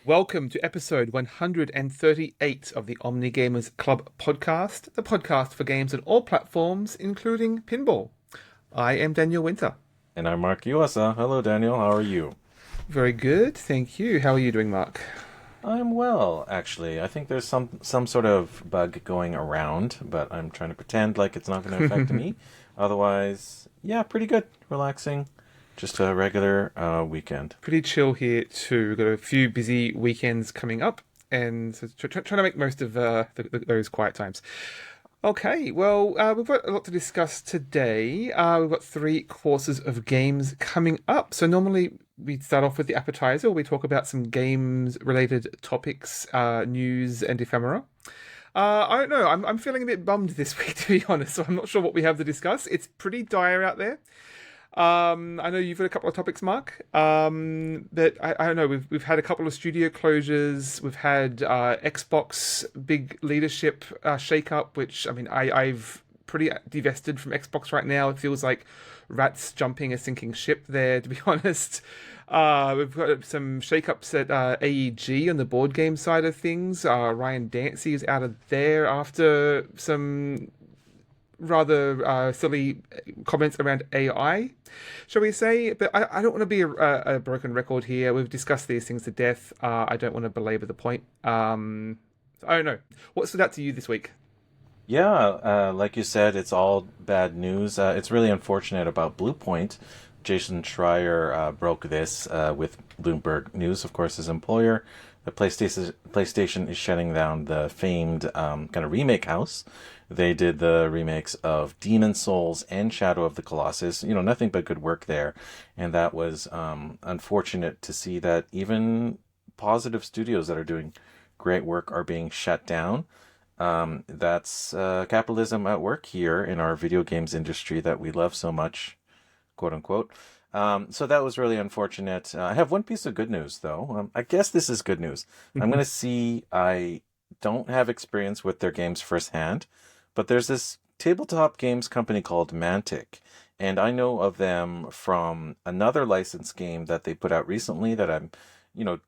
Welcome to episode 138 of the Omnigamers Club podcast, the podcast for games on all platforms, including pinball. I am Daniel Winter. And I'm Mark Yuasa. Hello, Daniel. How are you? Very good, thank you. How are you doing, Mark? I'm well, actually. I think there's some sort of bug going around, but I'm trying to pretend like it's not going to affect me. Otherwise, yeah, pretty good. Relaxing. Just a regular weekend. Pretty chill here too. We've got a few busy weekends coming up, and so trying to make most of those quiet times. Okay, well, we've got a lot to discuss today. We've got three courses of games coming up. So normally we start off with the appetizer. We talk about some games-related topics, news, and ephemera. I don't know. I'm feeling a bit bummed this week, to be honest. So I'm not sure what we have to discuss. It's pretty dire out there. I know you've got a couple of topics, Mark. But I don't know. We've had a couple of studio closures. We've had Xbox big leadership shake-up, which I mean, I've pretty divested from Xbox right now. It feels like rats jumping a sinking ship there, to be honest. We've got some shake-ups at AEG on the board game side of things. Ryan Dancy is out of there after some rather silly comments around AI, shall we say? But I don't want to be a broken record here. We've discussed these things to death. I don't want to belabor the point. I don't know. What stood out to you this week? Yeah, like you said, it's all bad news. It's really unfortunate about Blue Point. Jason Schreier broke this with Bloomberg News, of course, his employer. The PlayStation is shutting down the famed kind of remake house. They did the remakes of Demon Souls and Shadow of the Colossus. You know, nothing but good work there. And that was unfortunate to see that even positive studios that are doing great work are being shut down. That's capitalism at work here in our video games industry that we love so much, quote unquote. So that was really unfortunate. I have one piece of good news, though. I guess this is good news. I'm going to see, I don't have experience with their games firsthand, but there's this tabletop games company called Mantic, and I know of them from another licensed game that they put out recently that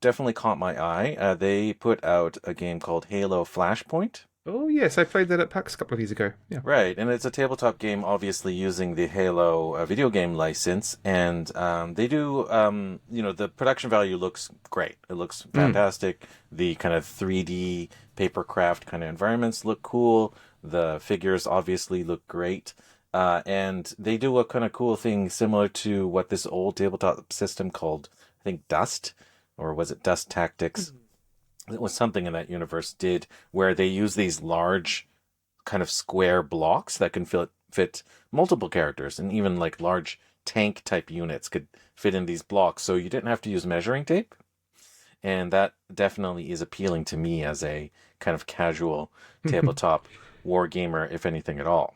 definitely caught my eye. They put out a game called Halo Flashpoint. Oh yes, I played that at PAX a couple of years ago. Yeah. Right, and it's a tabletop game, obviously using the Halo video game license, and they do, the production value looks great. It looks fantastic. The kind of 3D papercraft kind of environments look cool. The figures obviously look great. And they do a kind of cool thing similar to what this old tabletop system called, I think, Dust, or was it Dust Tactics? It was something in that universe did, where they use these large kind of square blocks that can fit multiple characters, and even like large tank type units could fit in these blocks. So you didn't have to use measuring tape. And that definitely is appealing to me as a kind of casual tabletop war gamer, if anything at all.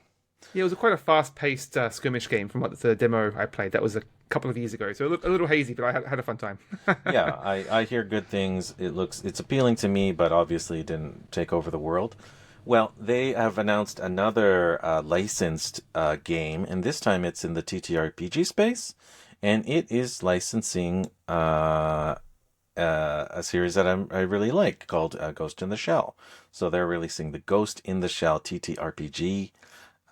Yeah, it was quite a fast-paced skirmish game from what the demo I played. That was a couple of years ago, so a little hazy, but I had a fun time. Yeah, I hear good things. It's appealing to me, but obviously it didn't take over the world. Well, they have announced another licensed game, and this time it's in the TTRPG space, and it is licensing a series that I really like called Ghost in the Shell. So they're releasing the Ghost in the Shell TTRPG.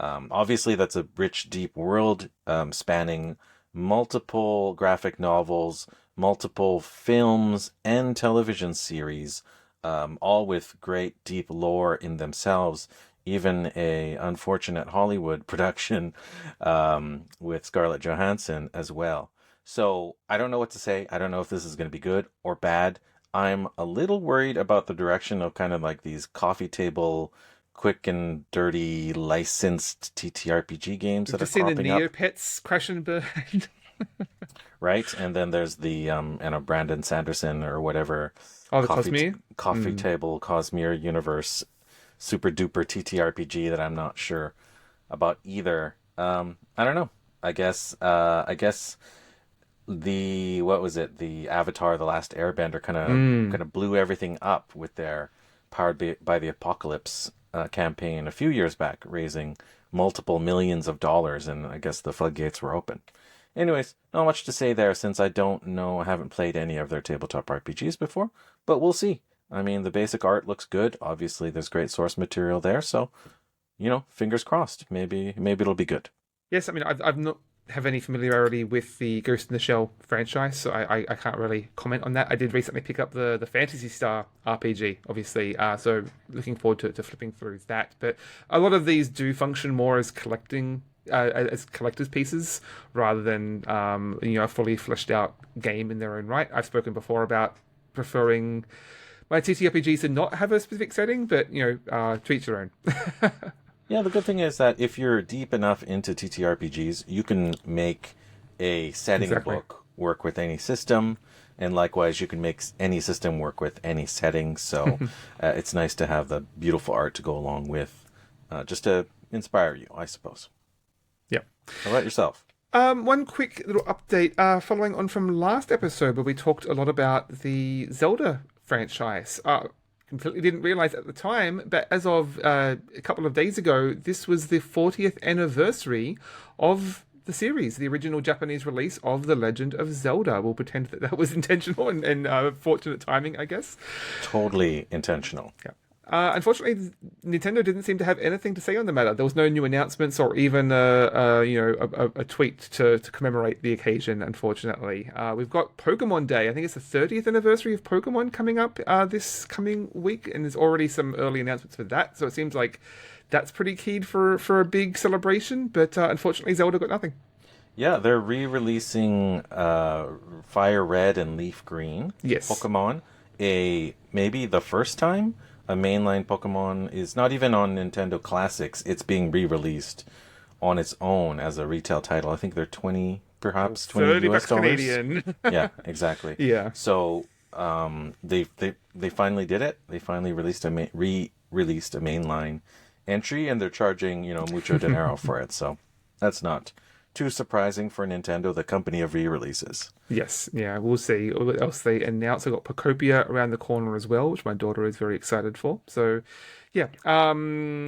Obviously, that's a rich, deep world spanning multiple graphic novels, multiple films, and television series, all with great, deep lore in themselves. Even a unfortunate Hollywood production with Scarlett Johansson as well. So I don't know what to say. I don't know if this is going to be good or bad. I'm a little worried about the direction of kind of like these coffee table, quick and dirty licensed TTRPG games that are Just seen the cropping up. Neopets crash and burn. Right? And then there's the Brandon Sanderson or whatever Oh, the Cosmere? coffee table Cosmere universe super duper TTRPG that I'm not sure about either. I don't know. I guess the what was it? The Avatar: The Last Airbender kind of blew everything up with their Powered by the Apocalypse campaign a few years back, raising multiple millions of dollars, and I guess the floodgates were open. Anyways, not much to say there since I don't know, I haven't played any of their tabletop RPGs before, but we'll see. I mean, the basic art looks good. Obviously, there's great source material there, so fingers crossed. Maybe it'll be good. Yes, I mean, I've not have any familiarity with the Ghost in the Shell franchise, so I can't really comment on that. I did recently pick up the Phantasy Star RPG, obviously, so looking forward to flipping through that. But a lot of these do function more as collector's pieces rather than a fully fleshed out game in their own right. I've spoken before about preferring my TTRPGs to not have a specific setting, but to each their own. Yeah, the good thing is that if you're deep enough into TTRPGs, you can make a setting Exactly. book work with any system, and likewise, you can make any system work with any setting. So it's nice to have the beautiful art to go along with, just to inspire you, I suppose. Yeah. How about yourself? One quick little update, following on from last episode where we talked a lot about the Zelda franchise. Completely didn't realize at the time, but as of a couple of days ago, this was the 40th anniversary of the series, the original Japanese release of The Legend of Zelda. We'll pretend that was intentional and fortunate timing, I guess. Totally intentional. Yeah. Unfortunately, Nintendo didn't seem to have anything to say on the matter. There was no new announcements or even a tweet to commemorate the occasion. Unfortunately, we've got Pokemon Day. I think it's the 30th anniversary of Pokemon coming up this coming week, and there's already some early announcements for that. So it seems like that's pretty keyed for a big celebration. But unfortunately, Zelda got nothing. Yeah, they're re-releasing Fire Red and Leaf Green. Yes. Pokemon. Maybe the first time a mainline Pokemon is not even on Nintendo Classics. It's being re-released on its own as a retail title. I think they're 20, perhaps 20 $30 US dollars. Canadian. Yeah, exactly. Yeah. So they finally did it. They finally re-released a mainline entry, and they're charging mucho dinero for it. So that's not too surprising for Nintendo, the company of re-releases. Yes, yeah, we'll see what else they announce. I got Pocopia around the corner as well, which my daughter is very excited for. So, yeah. In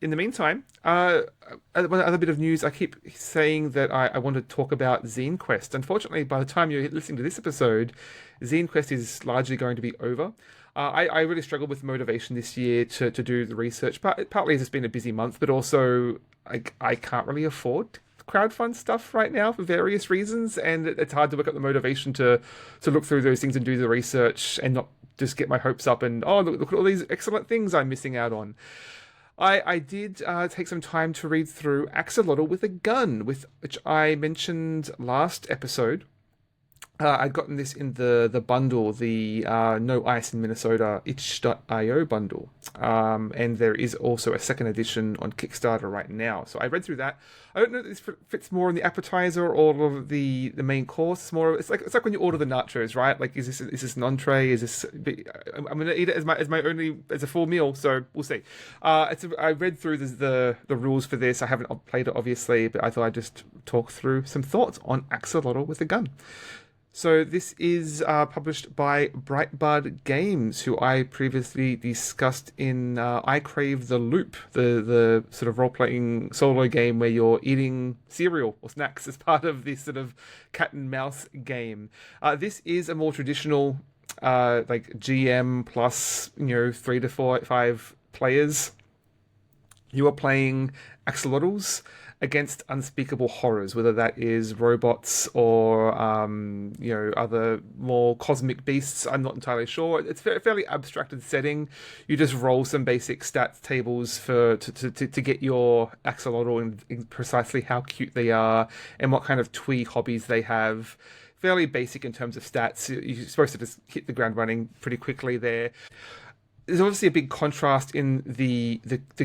the meantime, one other bit of news. I keep saying that I want to talk about Zine Quest. Unfortunately, by the time you're listening to this episode, Zine Quest is largely going to be over. I really struggled with motivation this year to do the research. Partly it's been a busy month, but also I can't really afford crowdfund stuff right now for various reasons, and it's hard to work up the motivation to look through those things and do the research and not just get my hopes up and look at all these excellent things I'm missing out on. I did take some time to read through Axolotl with a Gun, which I mentioned last episode. I'd gotten this in the bundle, the No Ice in Minnesota itch.io bundle. And there is also a second edition on Kickstarter right now. So I read through that. I don't know if this fits more in the appetizer or the main course. It's like when you order the nachos, right? Like, is this an entree? I'm going to eat it as a full meal. So we'll see. I read through the rules for this. I haven't played it obviously, but I thought I'd just talk through some thoughts on Axolotl with a Gun. So this is published by Brightbud Games, who I previously discussed in I Crave the Loop, the sort of role-playing solo game where you're eating cereal or snacks as part of this sort of cat and mouse game. This is a more traditional like GM plus 3 to 5 players. You are playing axolotls against unspeakable horrors, whether that is robots or other more cosmic beasts. I'm not entirely sure. It's a fairly abstracted setting. You just roll some basic stats tables to get your axolotl in precisely how cute they are and what kind of twee hobbies they have. Fairly basic in terms of stats. You're supposed to just hit the ground running pretty quickly there. There's obviously a big contrast in the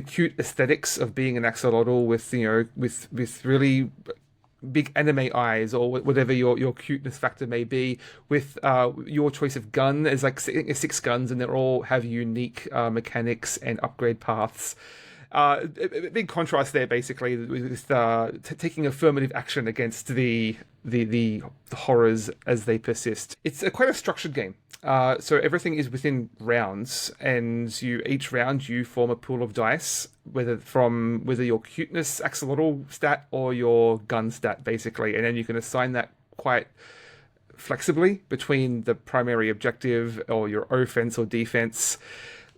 cute aesthetics of being an axolotl with really big anime eyes or whatever your cuteness factor may be, with your choice of gun. There's like 6 guns and they all have unique mechanics and upgrade paths. A big contrast there, basically, with taking affirmative action against the horrors as they persist. It's quite a structured game. So everything is within rounds, and each round you form a pool of dice, whether your cuteness axolotl stat or your gun stat, basically, and then you can assign that quite flexibly between the primary objective or your offense or defense.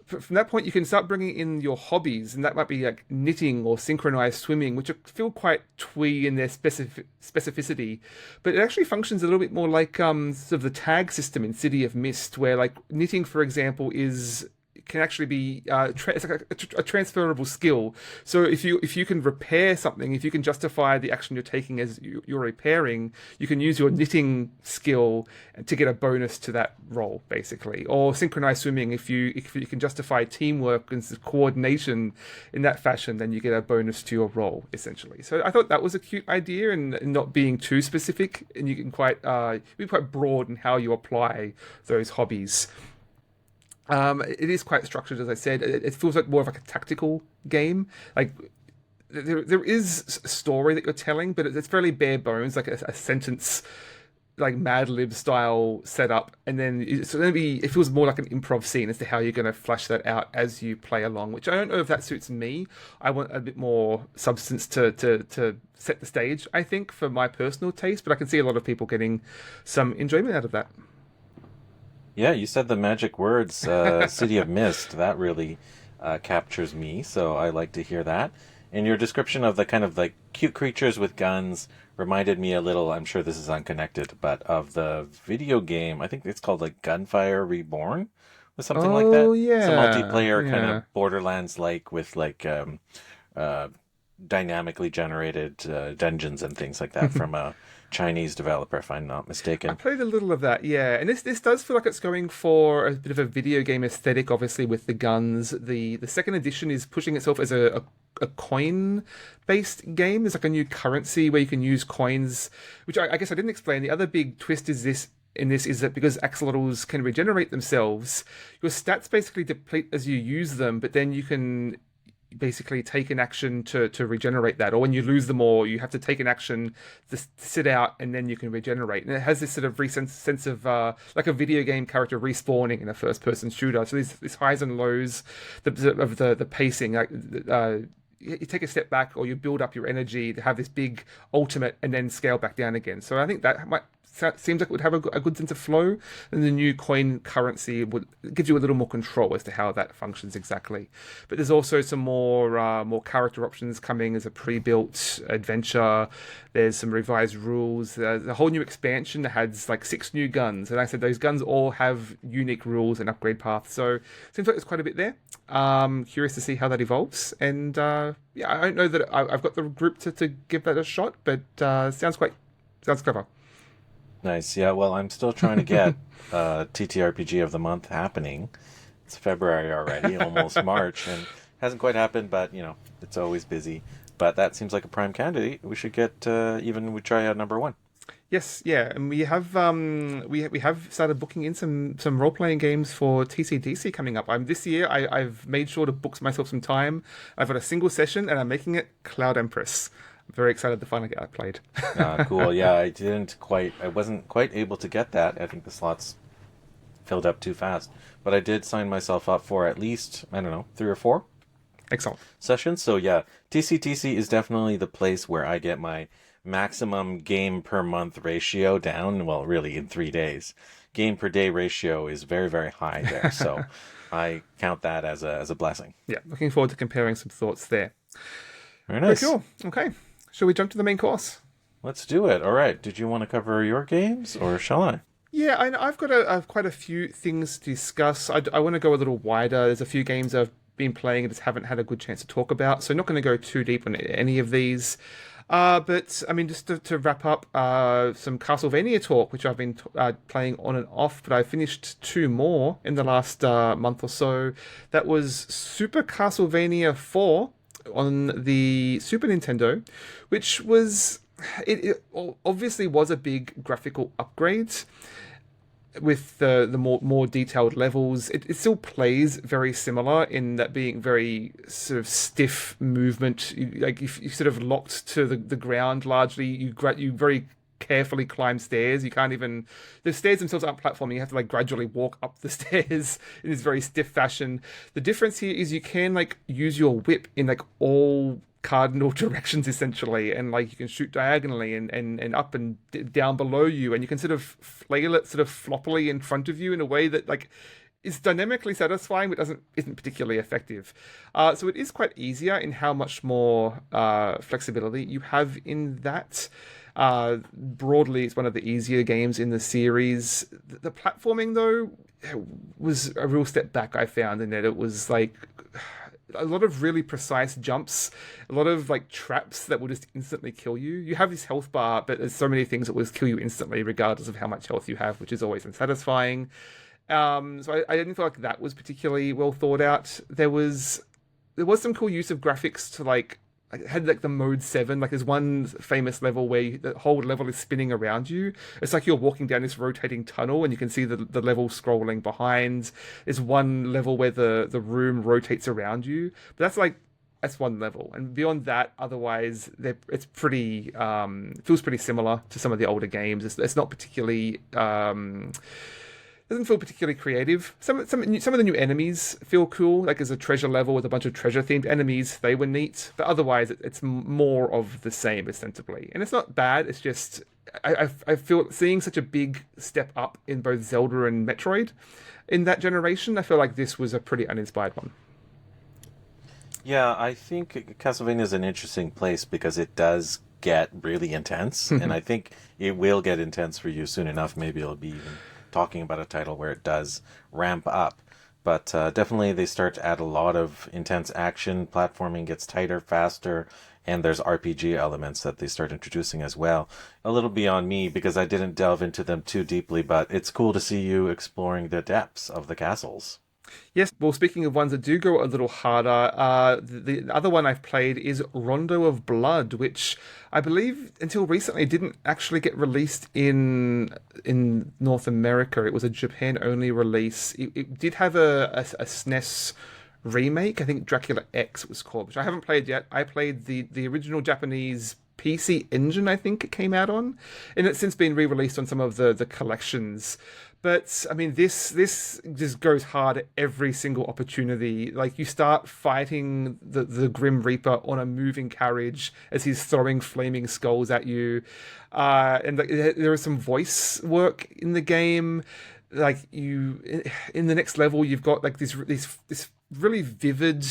From that point, you can start bringing in your hobbies, and that might be like knitting or synchronized swimming, which feel quite twee in their specificity, but it actually functions a little bit more like sort of the tag system in City of Mist, where like knitting, for example, is can actually be it's like a transferable skill. So if you can repair something, if you can justify the action you're taking as you're repairing, you can use your knitting skill to get a bonus to that roll, basically. Or synchronized swimming, if you can justify teamwork and coordination in that fashion, then you get a bonus to your roll, essentially. So I thought that was a cute idea, and not being too specific, and you can be quite broad in how you apply those hobbies. It is quite structured, as I said. It feels like more of like a tactical game. Like there is a story that you're telling, but it's fairly bare bones, like a sentence, like Mad Lib style setup, and then it's going to be. It feels more like an improv scene as to how you're going to flesh that out as you play along. Which I don't know if that suits me. I want a bit more substance to set the stage, I think, for my personal taste. But I can see a lot of people getting some enjoyment out of that. Yeah, you said the magic words, City of Mist. That really captures me, so I like to hear that. And your description of the kind of like cute creatures with guns reminded me a little, I'm sure this is unconnected, but of the video game, I think it's called like Gunfire Reborn, or something like that. Oh It's a yeah, multiplayer kind yeah. of Borderlands-like with like uh, dynamically generated dungeons and things like that from a Chinese developer, if I'm not I mistaken. played a little of that, yeah, and this does feel like it's going for a bit of a video game aesthetic, obviously with the guns. The second edition is pushing itself as a coin based game. There's like a new currency where you can use coins, which I guess I didn't explain. The other big twist is this. In this is that because axolotls can regenerate themselves, your stats basically deplete as you use them, but then you can basically take an action to regenerate that, or when you lose them all, you have to take an action to sit out, and then you can regenerate. And it has this sort of sense of like a video game character respawning in a first person shooter. So these highs and lows of the pacing, like you take a step back or you build up your energy to have this big ultimate and then scale back down again. So I think that might seems like it would have a good sense of flow, and the new coin currency would gives you a little more control as to how that functions exactly. But there's also some more character options coming as a pre-built adventure. There's some revised rules. There's a whole new expansion that has like 6 new guns, and I said those guns all have unique rules and upgrade paths. So it seems like there's quite a bit there. Curious to see how that evolves, and yeah, I don't know that I've got the group to give that a shot, but sounds clever. Nice. Yeah, well, I'm still trying to get TTRPG of the month happening. It's February already, almost March, and hasn't quite happened, but, it's always busy. But that seems like a prime candidate. We should get, we try out number one. Yes, yeah, and we have started booking in some role playing games for TCDC coming up. This year I've made sure to book myself some time. I've got a single session, and I'm making it Cloud Empress. I'm very excited to finally get that played. Cool. Yeah, I wasn't quite able to get that. I think the slots filled up too fast. But I did sign myself up for at least, I don't know, 3 or 4 Excellent. sessions. So yeah, TCTC is definitely the place where I get my maximum game per month ratio down. Well, really in 3 days. Game per day ratio is very, very high there. So I count that as a blessing. Yeah, looking forward to comparing some thoughts there. Very Very nice. cool. Okay, shall we jump to the main course? Let's do it. All right. Did you want to cover your games, or shall I? Yeah, I've got quite a few things to discuss. I want to go a little wider. There's a few games I've been playing and just haven't had a good chance to talk about, so I'm not going to go too deep on any of these. But I mean, just to wrap up, some Castlevania talk, which I've been playing on and off, but I finished 2 more in the last month or so. That was Super Castlevania 4 on the Super Nintendo, which was it obviously was a big graphical upgrade with the more detailed levels. It still plays very similar in that being very sort of stiff movement. Like if you sort of locked to the ground largely, you very carefully climb stairs. You can't even the stairs themselves aren't platforming. You have to like gradually walk up the stairs in this very stiff fashion. The difference here is you can like use your whip in like all cardinal directions essentially, and like you can shoot diagonally and up and down below you, and you can sort of flail it sort of floppily in front of you in a way that like is dynamically satisfying but isn't particularly effective. So it is quite easier in how much more flexibility you have in that. Broadly, it's one of the easier games in the series. The platforming, though, was a real step back, I found, in that it was like a lot of really precise jumps, a lot of like traps that will just instantly kill you. You have this health bar, but there's so many things that will just kill you instantly, regardless of how much health you have, which is always unsatisfying. So I didn't feel like that was particularly well thought out. There was some cool use of graphics to like I had like the mode 7, like there's one famous level where the whole level is spinning around you. It's like you're walking down this rotating tunnel and you can see the level scrolling behind. There's one level where the room rotates around you. But that's one level. And beyond that, otherwise it's pretty feels pretty similar to some of the older games. It's not particularly doesn't feel particularly creative. Some of the new enemies feel cool. Like there's a treasure level with a bunch of treasure themed enemies. They were neat, but otherwise it's more of the same ostensibly. And it's not bad. It's just I feel seeing such a big step up in both Zelda and Metroid in that generation. I feel like this was a pretty uninspired one. Yeah, I think Castlevania is an interesting place because it does get really intense, and I think it will get intense for you soon enough. Maybe it'll be even talking about a title where it does ramp up. But definitely they start to add a lot of intense action, platforming gets tighter, faster, and there's RPG elements that they start introducing as well. A little beyond me because I didn't delve into them too deeply, but it's cool to see you exploring the depths of the castles. Yes, well, speaking of ones that do go a little harder, the other one I've played is Rondo of Blood, which I believe until recently didn't actually get released in North America. It was a Japan only release. It did have a SNES remake. I think Dracula X was called, which I haven't played yet. I played the original Japanese PC Engine, I think it came out on, and it's since been re-released on some of the collections. But I mean, this just goes hard at every single opportunity. Like you start fighting the Grim Reaper on a moving carriage as he's throwing flaming skulls at you, and like there is some voice work in the game. Like in the next level, you've got like this really vivid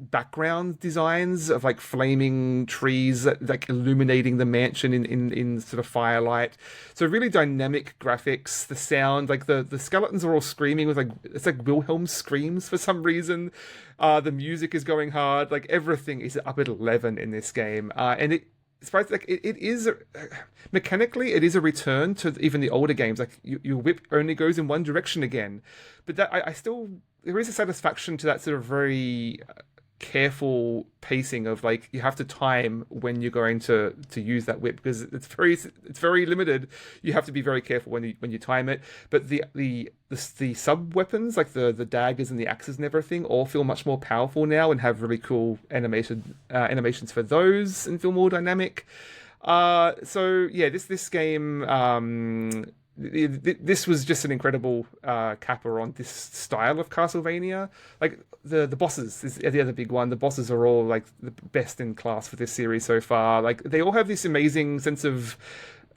background designs of like flaming trees that like illuminating the mansion in sort of firelight. So really dynamic graphics. The sound, like the skeletons are all screaming with like it's like Wilhelm screams for some reason. The music is going hard. Like everything is up at 11 in this game, and it is mechanically it is a return to even the older games. Like your whip only goes in one direction again, but that I still there is a satisfaction to that sort of very careful pacing of like you have to time when you're going to use that whip because it's very limited. You have to be very careful when you time it. But the sub weapons like the daggers and the axes and everything all feel much more powerful now and have really cool animations for those and feel more dynamic. So yeah, this game. This was just an incredible capper on this style of Castlevania. Like the bosses is the other big one. The bosses are all like the best in class for this series so far. Like they all have this amazing sense of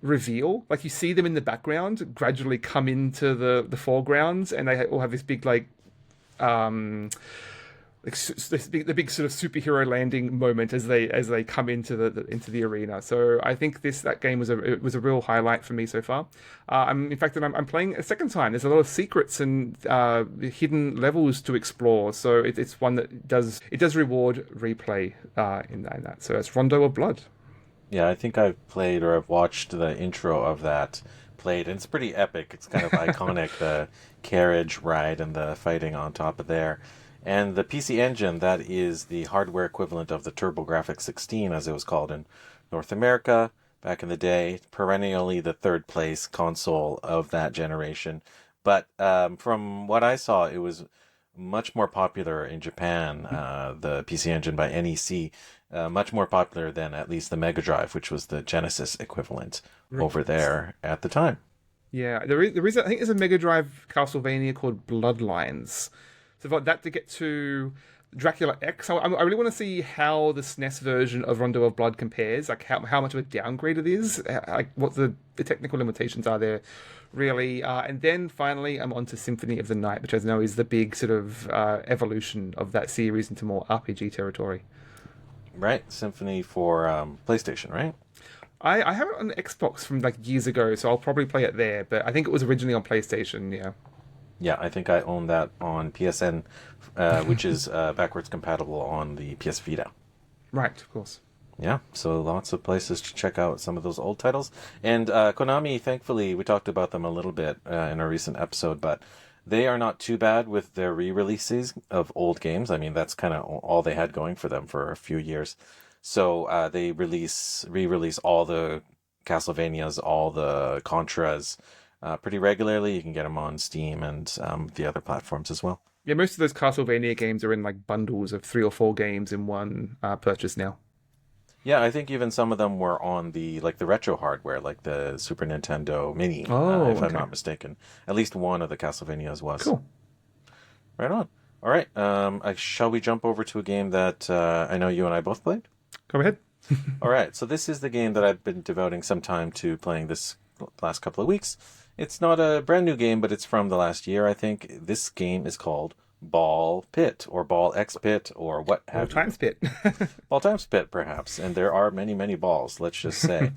reveal. Like you see them in the background gradually come into the foreground, and they all have this big the big sort of superhero landing moment as they come into the arena. So I think that game was a real highlight for me so far. In fact, I'm playing a second time. There's a lot of secrets and hidden levels to explore. So it's one that does reward replay in that. So it's Rondo of Blood. Yeah, I think I've played or I've watched the intro of that played, and it's pretty epic. It's kind of iconic, the carriage ride and the fighting on top of there. And the PC Engine, that is the hardware equivalent of the TurboGrafx 16, as it was called in North America back in the day, perennially the third place console of that generation. But from what I saw, it was much more popular in Japan. The PC Engine by NEC, much more popular than at least the Mega Drive, which was the Genesis equivalent over there at the time. Yeah, there is I think there's a Mega Drive Castlevania called Bloodlines. So for that to get to Dracula X, I really want to see how the SNES version of Rondo of Blood compares, like how much of a downgrade it is, like what the technical limitations are there, really. And then finally, I'm on to Symphony of the Night, which I know is the big sort of evolution of that series into more RPG territory. Right, Symphony for PlayStation, right? I have it on Xbox from like years ago, so I'll probably play it there. But I think it was originally on PlayStation. Yeah. Yeah, I think I own that on PSN, which is backwards compatible on the PS Vita. Right, of course. Yeah, so lots of places to check out some of those old titles. And Konami, thankfully, we talked about them a little bit in a recent episode, but they are not too bad with their re-releases of old games. I mean, that's kind of all they had going for them for a few years. So they re-release all the Castlevanias, all the Contras, pretty regularly. You can get them on Steam and the other platforms as well. Yeah, most of those Castlevania games are in like bundles of 3 or 4 games in one purchase now. Yeah, I think even some of them were on the retro hardware, like the Super Nintendo Mini, Oh, if I'm okay. not mistaken. At least one of the Castlevanias was. Cool. Right on. All right. Shall we jump over to a game that I know you and I both played? Go ahead. All right. So this is the game that I've been devoting some time to playing this last couple of weeks. It's not a brand new game, but it's from the last year, I think. This game is called Ball Pit or Ball X Pit or what Or have you. Time Spit. Ball Times Pit, perhaps. And there are many, many balls, let's just say.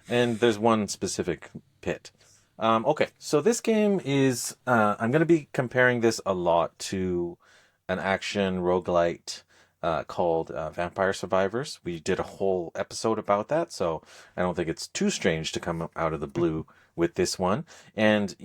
And there's one specific pit. Okay, so this game is... I'm going to be comparing this a lot to an action roguelite called Vampire Survivors. We did a whole episode about that, so I don't think it's too strange to come out of the blue with this one. And,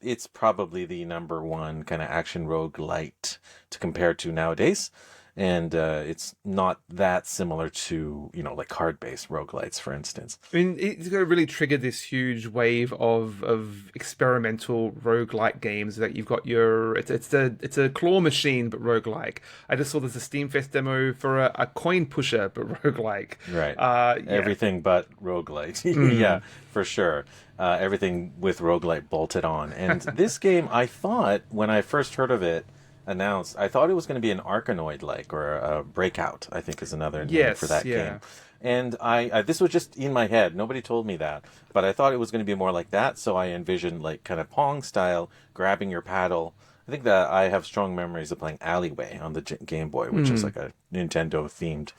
it's probably the number one kind of action roguelite to compare to nowadays. And it's not that similar to, like card-based roguelites, for instance. I mean, it's going to really trigger this huge wave of experimental roguelike games that you've got it's a claw machine but roguelike. I just saw there's a Steamfest demo for a coin pusher but roguelike. Right. Yeah. Everything but roguelite. Yeah, for sure. Everything with roguelite bolted on. And this game, I thought, when I first heard of it announced, I thought it was going to be an Arkanoid-like, or a Breakout, I think is another name for that game. And I this was just in my head. Nobody told me that. But I thought it was going to be more like that, so I envisioned like kind of Pong style, grabbing your paddle. I think that I have strong memories of playing Alleyway on the Game Boy, which is like a Nintendo-themed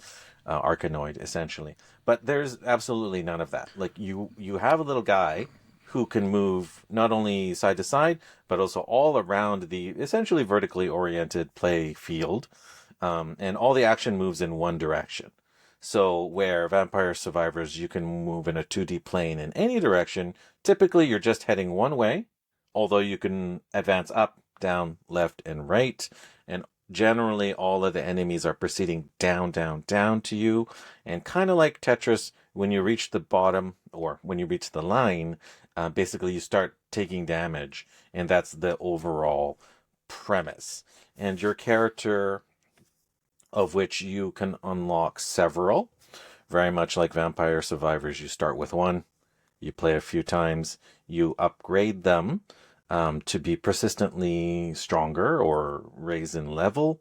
Arkanoid, essentially. But there's absolutely none of that. Like, you have a little guy who can move not only side to side, but also all around the essentially vertically oriented play field. And all the action moves in one direction. So where Vampire Survivors, you can move in a 2D plane in any direction. Typically, you're just heading one way, although you can advance up, down, left, and right. And generally, all of the enemies are proceeding down, down, down to you. And kind of like Tetris, when you reach the bottom or when you reach the line, basically you start taking damage. And that's the overall premise. And your character, of which you can unlock several, very much like Vampire Survivors, you start with one, you play a few times, you upgrade them to be persistently stronger or raise in level,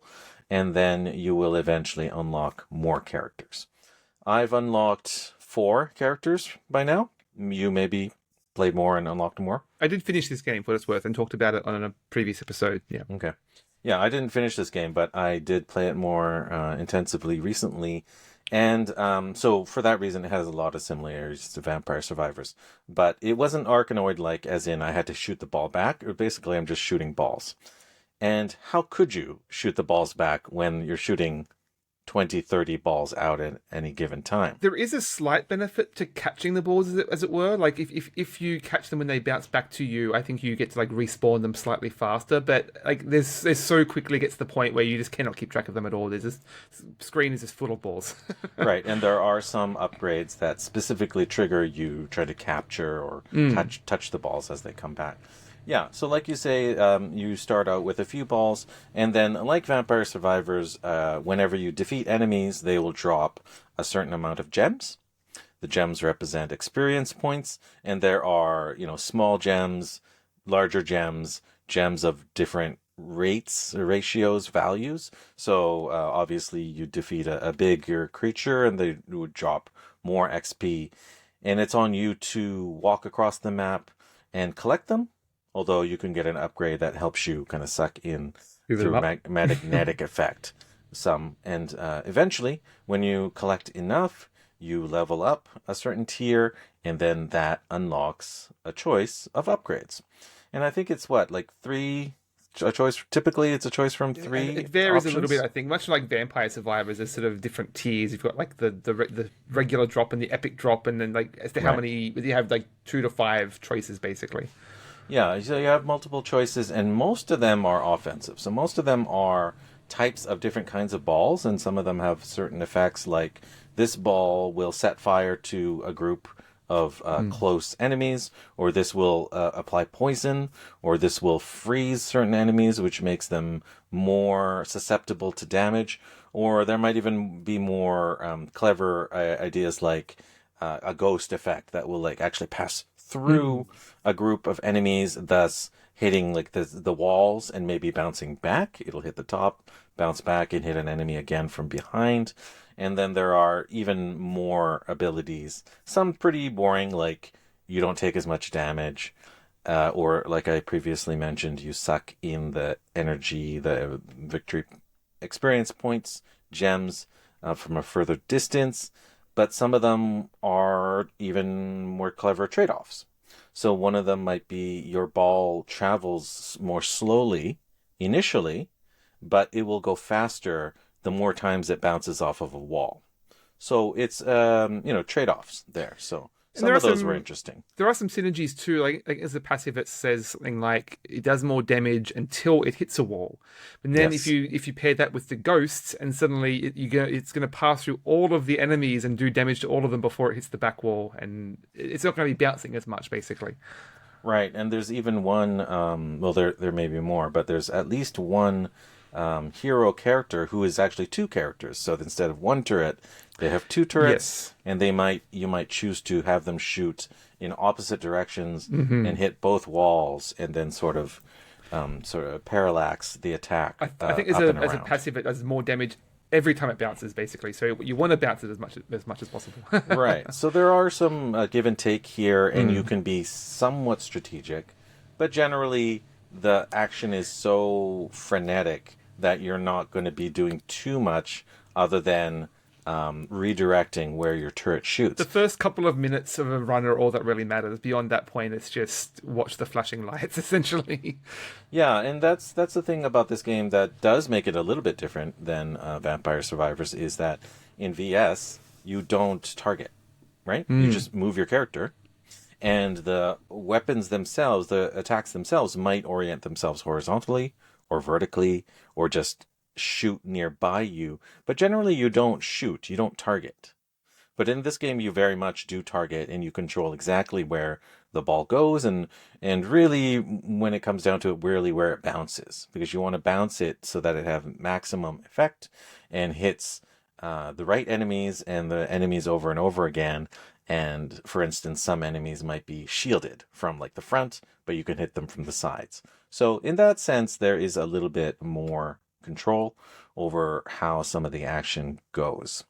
and then you will eventually unlock more characters. I've unlocked 4 characters by now. You maybe played more and unlocked more. I did finish this game for what it's worth and talked about it on a previous episode. Yeah. Okay. Yeah, I didn't finish this game, but I did play it more intensively recently. And so for that reason, it has a lot of similarities to Vampire Survivors. But it wasn't Arkanoid-like, as in I had to shoot the ball back. Or basically, I'm just shooting balls. And how could you shoot the balls back when you're shooting 20, 30 balls out at any given time? There is a slight benefit to catching the balls, as it were. Like if you catch them when they bounce back to you, I think you get to like respawn them slightly faster. But like there's so quickly gets to the point where you just cannot keep track of them at all. There's this screen is just full of balls. Right, and there are some upgrades that specifically trigger you try to capture or touch the balls as they come back. Yeah, so like you say, you start out with a few balls, and then, like Vampire Survivors, whenever you defeat enemies, they will drop a certain amount of gems. The gems represent experience points, and there are, small gems, larger gems, gems of different rates, ratios, values. So obviously, you defeat a bigger creature, and they would drop more XP. And it's on you to walk across the map and collect them. Although you can get an upgrade that helps you kind of suck in Hoover them through up. magnetic effect some. And eventually, when you collect enough, you level up a certain tier, and then that unlocks a choice of upgrades. And I think it's what, like a choice. Typically, it's a choice from three It varies a little bit, options. I think. Much like Vampire Survivors, there's sort of different tiers. You've got like the regular drop and the epic drop, and then like as to how Right. many you have like 2 to 5 choices basically. Yeah, so you have multiple choices, and most of them are offensive. So most of them are types of different kinds of balls, and some of them have certain effects, like this ball will set fire to a group of Mm. close enemies, or this will apply poison, or this will freeze certain enemies, which makes them more susceptible to damage, or there might even be more clever ideas like a ghost effect that will like actually pass Mm. through a group of enemies, thus hitting like the walls and maybe bouncing back. It'll hit the top, bounce back, and hit an enemy again from behind. And then there are even more abilities. Some pretty boring, like you don't take as much damage, or like I previously mentioned, you suck in the energy, the victory experience points, gems from a further distance. But some of them are even more clever trade offs. So one of them might be your ball travels more slowly initially, but it will go faster the more times it bounces off of a wall. So it's trade-offs there. So And there some are of those were some interesting. there are some synergies too. Like as a passive, it says something like it does more damage until it hits a wall. But then Yes. if you pair that with the ghosts, and suddenly it's going to pass through all of the enemies and do damage to all of them before it hits the back wall, and it's not going to be bouncing as much basically. Right, and there's even one. Well, there may be more, but there's at least one hero character who is actually two characters. So instead of one turret, they have two turrets, Yes. and you might choose to have them shoot in opposite directions Hmm. and hit both walls, and then sort of parallax the attack I think up and as a around. passive, it does more damage every time it bounces basically. So you want to bounce it as much as possible. Right. So there are some give and take here, and you Mm. can be somewhat strategic, but generally the action is so frenetic that you're not going to be doing too much other than redirecting where your turret The shoots. first couple of minutes of a run are all that really matters. Beyond that point, it's just watch the flashing lights, essentially. Yeah, and that's the thing about this game that does make it a little bit different than Vampire Survivors is that in VS you don't target, right? You Mm. just move your character, and the weapons themselves, the attacks themselves, might orient themselves horizontally or vertically or just shoot nearby you. But generally, you don't shoot, you don't target. But in this game, you very much do target, and you control exactly where the ball goes, and really, when it comes down to it, really where it bounces, because you want to bounce it so that it have maximum effect and hits the right enemies and the enemies over and over again. And for instance, some enemies might be shielded from like the front, but you can hit them from the sides. So in that sense, there is a little bit more control over how some of the action goes.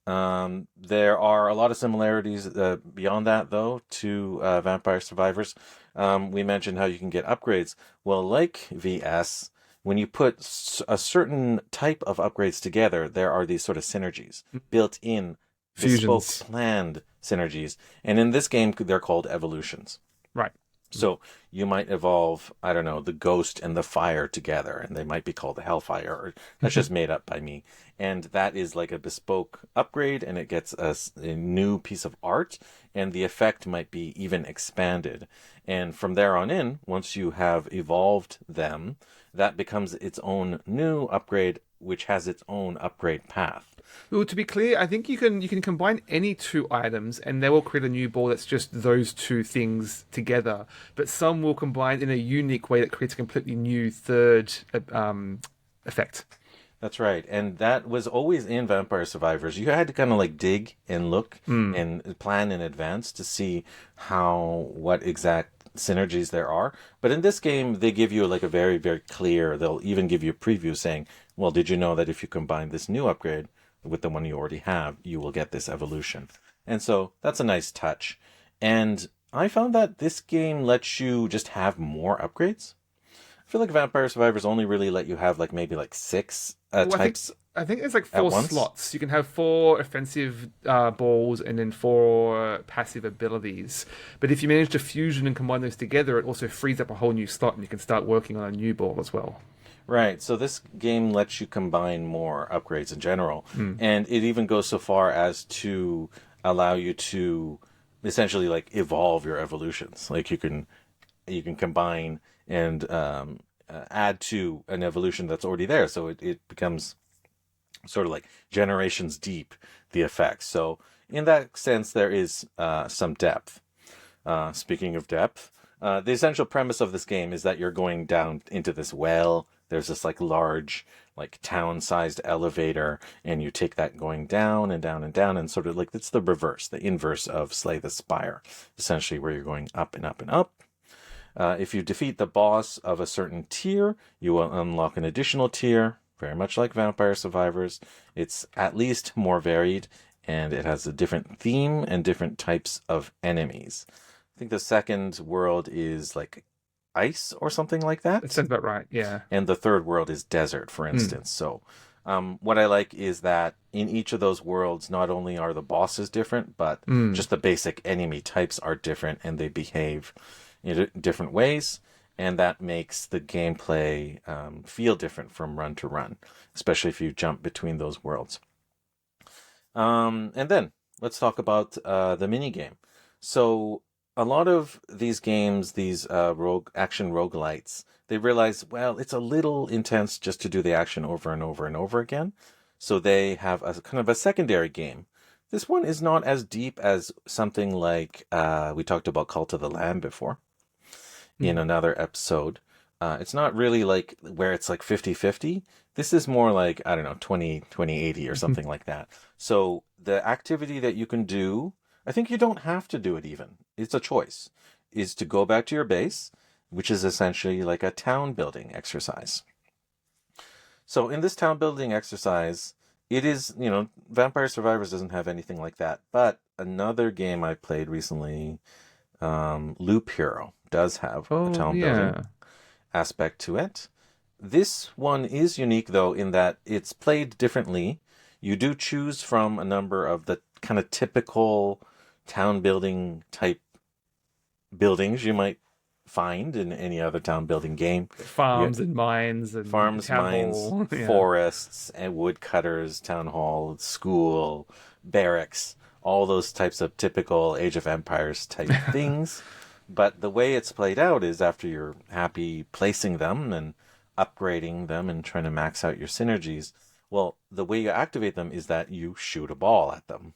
There are a lot of similarities beyond that, though, to Vampire Survivors. We mentioned how you can get upgrades. Well, like VS, when you put a certain type of upgrades together, there are these sort of synergies, built in, bespoke, Fusions. planned synergies. And in this game, they're called evolutions. Right. So you might evolve, I don't know, the ghost and the fire together, and they might be called the hellfire, or that's just made up by me. And that is like a bespoke upgrade, and it gets a new piece of art, and the effect might be even expanded. And from there on in, once you have evolved them, that becomes its own new upgrade which has its own upgrade path. Well, to be clear, I think you can combine any two items, and they will create a new ball that's just those two things together. But some will combine in a unique way that creates a completely new third effect. That's right. And that was always in Vampire Survivors. You had to kind of like dig and look and plan in advance to see what exact synergies there are. But in this game, they give you like a very, very clear, they'll even give you a preview saying, well, did you know that if you combine this new upgrade with the one you already have, you will get this evolution? And so that's a nice touch. And I found that this game lets you just have more upgrades. I feel like Vampire Survivors only really let you have like maybe like six Well, types I think there's like at four once. slots. You can have four offensive balls and then four passive abilities. But if you manage to fusion and combine those together, it also frees up a whole new slot, and you can start working on a new ball as well. Right, so this game lets you combine more upgrades in general, and it even goes so far as to allow you to essentially like evolve your evolutions. Like you can combine and add to an evolution that's already there, so it becomes sort of like generations deep, the effects. So in that sense, there is some depth. Speaking of depth, the essential premise of this game is that you're going down into this well. There's this like large, like town-sized elevator, and you take that going down and down and down, and sort of like it's the reverse, the inverse of Slay the Spire, essentially, where you're going up and up and up. If you defeat the boss of a certain tier, you will unlock an additional tier, very much like Vampire Survivors. It's at least more varied, and it has a different theme and different types of enemies. I think the second world is like ice or something like That that. sounds about right. Yeah. And the third world is desert, for instance. So, what I like is that in each of those worlds, not only are the bosses different, but just the basic enemy types are different, and they behave in different ways. And that makes the gameplay feel different from run to run, especially if you jump between those worlds. And then let's talk about the mini game. So a lot of these games, these action roguelites, they realize, well, it's a little intense just to do the action over and over and over again. So they have a kind of a secondary game. This one is not as deep as something like we talked about Cult of the Lamb before in another episode. It's not really like where it's like 50-50. This is more like, I don't know, 20-80 or something like that. So the activity that you can do, I think you don't have to do it even. It's a choice, is to go back to your base, which is essentially like a town building exercise. So in this town building exercise, it is, Vampire Survivors doesn't have anything like that. But another game I played recently, Loop Hero, does have a Oh, town building yeah. aspect to it. This one is unique, though, in that it's played differently. You do choose from a number of the kind of typical town building type buildings you might find in any other town building game. You, Farms and mines and farms, town mines, hall. Yeah. forests, and woodcutters, town hall, school, barracks, all those types of typical Age of Empires type things. But the way it's played out is after you're happy placing them and upgrading them and trying to max out your synergies, well, the way you activate them is that you shoot a ball at them.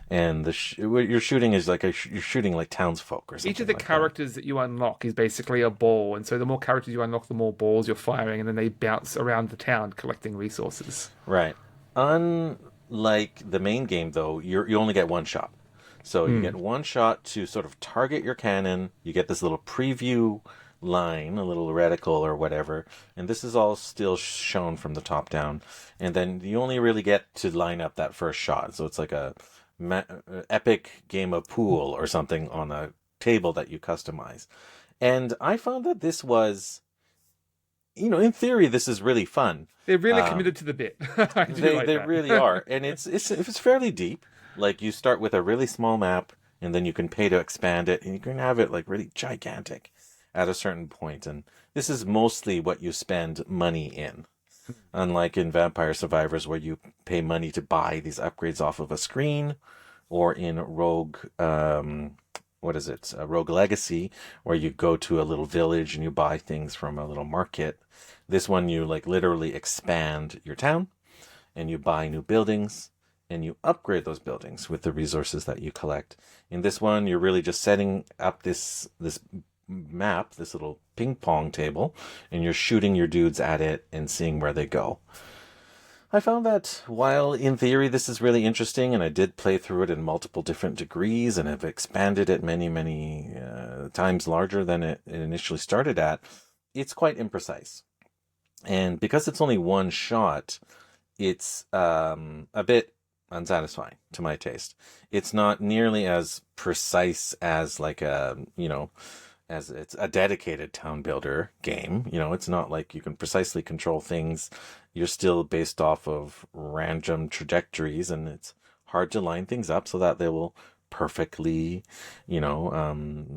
And what you're shooting is like you're shooting like townsfolk or something. Each of the like characters that you unlock is basically a ball, and so the more characters you unlock, the more balls you're firing, and then they bounce around the town collecting resources. that. Right. Unlike the main game, though, you only get one shot. So you get one shot to sort of target your cannon. You get this little preview line, a little reticle or whatever, and this is all still shown from the top down. And then you only really get to line up that first shot. So it's like a epic game of pool or something on a table that you customize. And I found that this was, in theory, this is really fun. They're really committed to the bit. I do They like they that. really are, and it's fairly deep. Like you start with a really small map, and then you can pay to expand it, and you can have it like really gigantic at a certain point. And this is mostly what you spend money in, unlike in Vampire Survivors where you pay money to buy these upgrades off of a screen, or in Rogue. What is it? Rogue Legacy, where you go to a little village and you buy things from a little market. This one, you like literally expand your town and you buy new buildings and you upgrade those buildings with the resources that you collect. In this one, you're really just setting up this map, this little ping pong table, and you're shooting your dudes at it and seeing where they go. I found that while in theory this is really interesting, and I did play through it in multiple different degrees and have expanded it many times larger than it initially started at, it's quite imprecise. And because it's only one shot, it's a bit unsatisfying to my taste. It's not nearly as precise as like as it's a dedicated town builder game. It's not like you can precisely control things. You're still based off of random trajectories, and it's hard to line things up so that they will perfectly,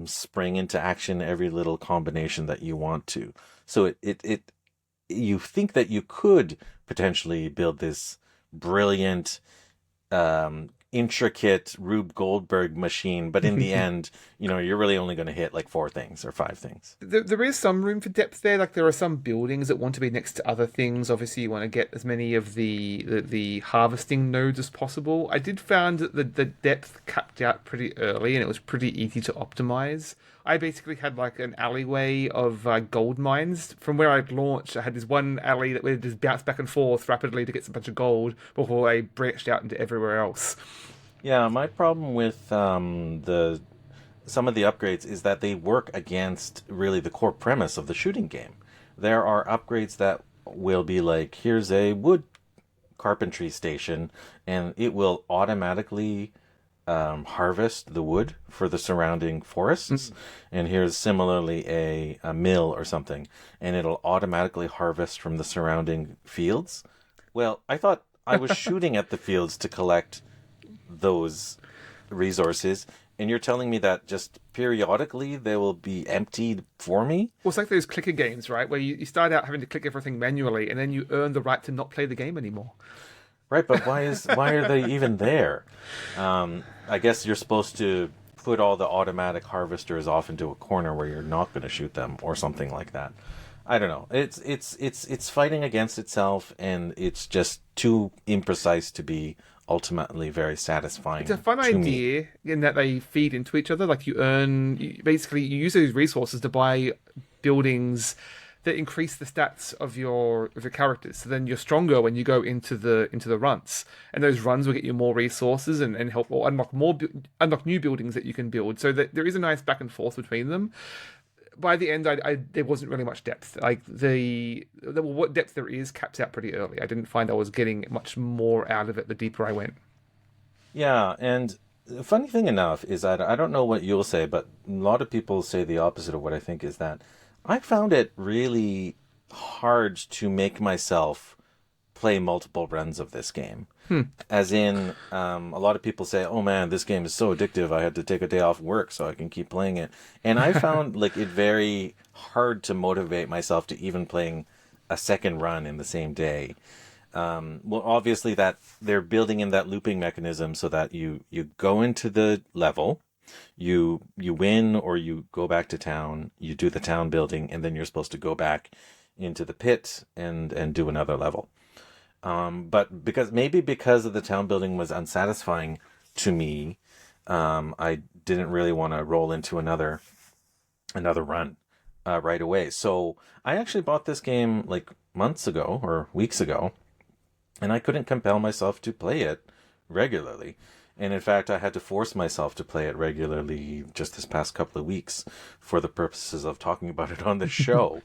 spring into action every little combination that you want to. So you think that you could potentially build this brilliant, intricate Rube Goldberg machine, but in the end, you're really only going to hit like 4 things or 5 things. There is some room for depth there. Like there are some buildings that want to be next to other things. Obviously, you want to get as many of the harvesting nodes as possible. I did find that the depth capped out pretty early, and it was pretty easy to optimize. I basically had like an alleyway of gold mines. From where I'd launched, I had this one alley that would just bounce back and forth rapidly to get a bunch of gold before I branched out into everywhere else. Yeah, my problem with the some of the upgrades is that they work against really the core premise of the shooting game. There are upgrades that will be like, here's a wood carpentry station, and it will automatically harvest the wood for the surrounding forests. And here's similarly a mill or something, and it'll automatically harvest from the surrounding fields. Well, I thought I was shooting at the fields to collect those resources, and you're telling me that just periodically they will be emptied for me? Well, it's like those clicker games, right? Where you start out having to click everything manually, and then you earn the right to not play the game anymore. Right, but why are they even there? I guess you're supposed to put all the automatic harvesters off into a corner where you're not going to shoot them or something like that. I don't know. It's fighting against itself, and it's just too imprecise to be ultimately very satisfying. It's a fun idea in that they feed into each other. Like you basically you use those resources to buy buildings that increase the stats of your characters. So then you're stronger when you go into the runs, and those runs will get you more resources and help or unlock new buildings that you can build. So that there is a nice back and forth between them. By the end, there wasn't really much depth. Like what depth there is caps out pretty early. I didn't find I was getting much more out of it the deeper I went. Yeah, and the funny thing enough is that I don't know what you'll say, but a lot of people say the opposite of what I think is that I found it really hard to make myself play multiple runs of this game. As in, a lot of people say, oh man, this game is so addictive, I had to take a day off work so I can keep playing it. And I found like it very hard to motivate myself to even playing a second run in the same day. Well, obviously that they're building in that looping mechanism so that you go into the level, you win or you go back to town, you do the town building, and then you're supposed to go back into the pit and do another level. But because of the town building was unsatisfying to me, I didn't really want to roll into another run right away. So I actually bought this game like months ago or weeks ago, and I couldn't compel myself to play it regularly. And in fact, I had to force myself to play it regularly just this past couple of weeks for the purposes of talking about it on the show.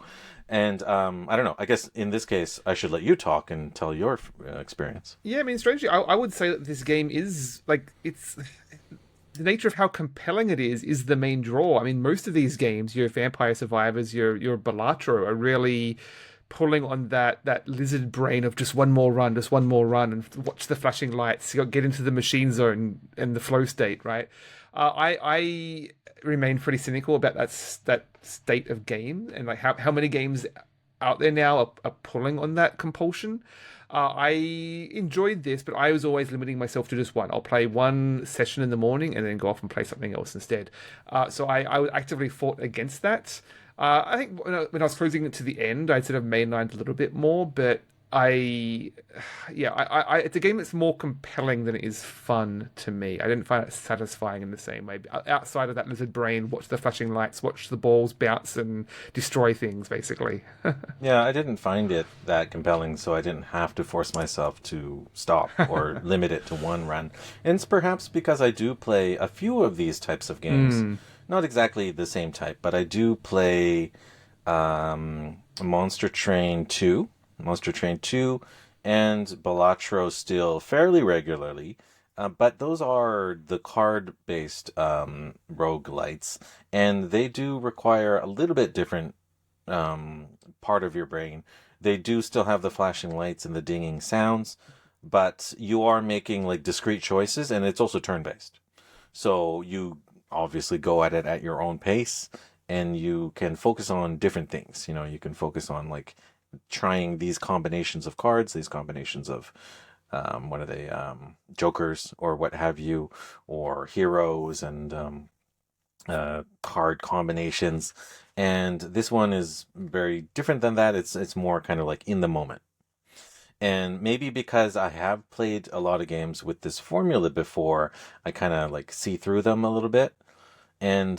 And I don't know. I guess in this case, I should let you talk and tell your experience. Yeah, I mean, strangely, I would say that this game is like it's the nature of how compelling it is the main draw. I mean, most of these games, your Vampire Survivors, your Balatro, are really pulling on that lizard brain of just one more run, and watch the flashing lights, get into the machine zone and the flow state, right? I remain pretty cynical about that state of game, and like how many games out there now are pulling on that compulsion. I enjoyed this, but I was always limiting myself to just one. I'll play one session in the morning and then go off and play something else instead. So I actively fought against that. I think when I was closing it to the end, I sort of mainlined a little bit more, but I, yeah, it's a game that's more compelling than it is fun to me. I didn't find it satisfying in the same way. Outside of that lizard brain, watch the flashing lights, watch the balls bounce and destroy things, basically. Yeah, I didn't find it that compelling, so I didn't have to force myself to stop or limit it to one run. And it's perhaps because I do play a few of these types of games. Mm. Not exactly the same type, but I do play Monster Train 2, Monster Train 2, and Balatro still fairly regularly. But those are the card-based roguelites, and they do require a little bit different part of your brain. They do still have the flashing lights and the dinging sounds, but you are making like discrete choices, and it's also turn-based. So you obviously go at it at your own pace, and you can focus on different things. You know, you can focus on like trying these combinations of cards, these combinations of what are they, jokers or what have you, or heroes and card combinations. And this one is very different than that. It's more kind of like in the moment. And maybe because I have played a lot of games with this formula before, I kind of like see through them a little bit. And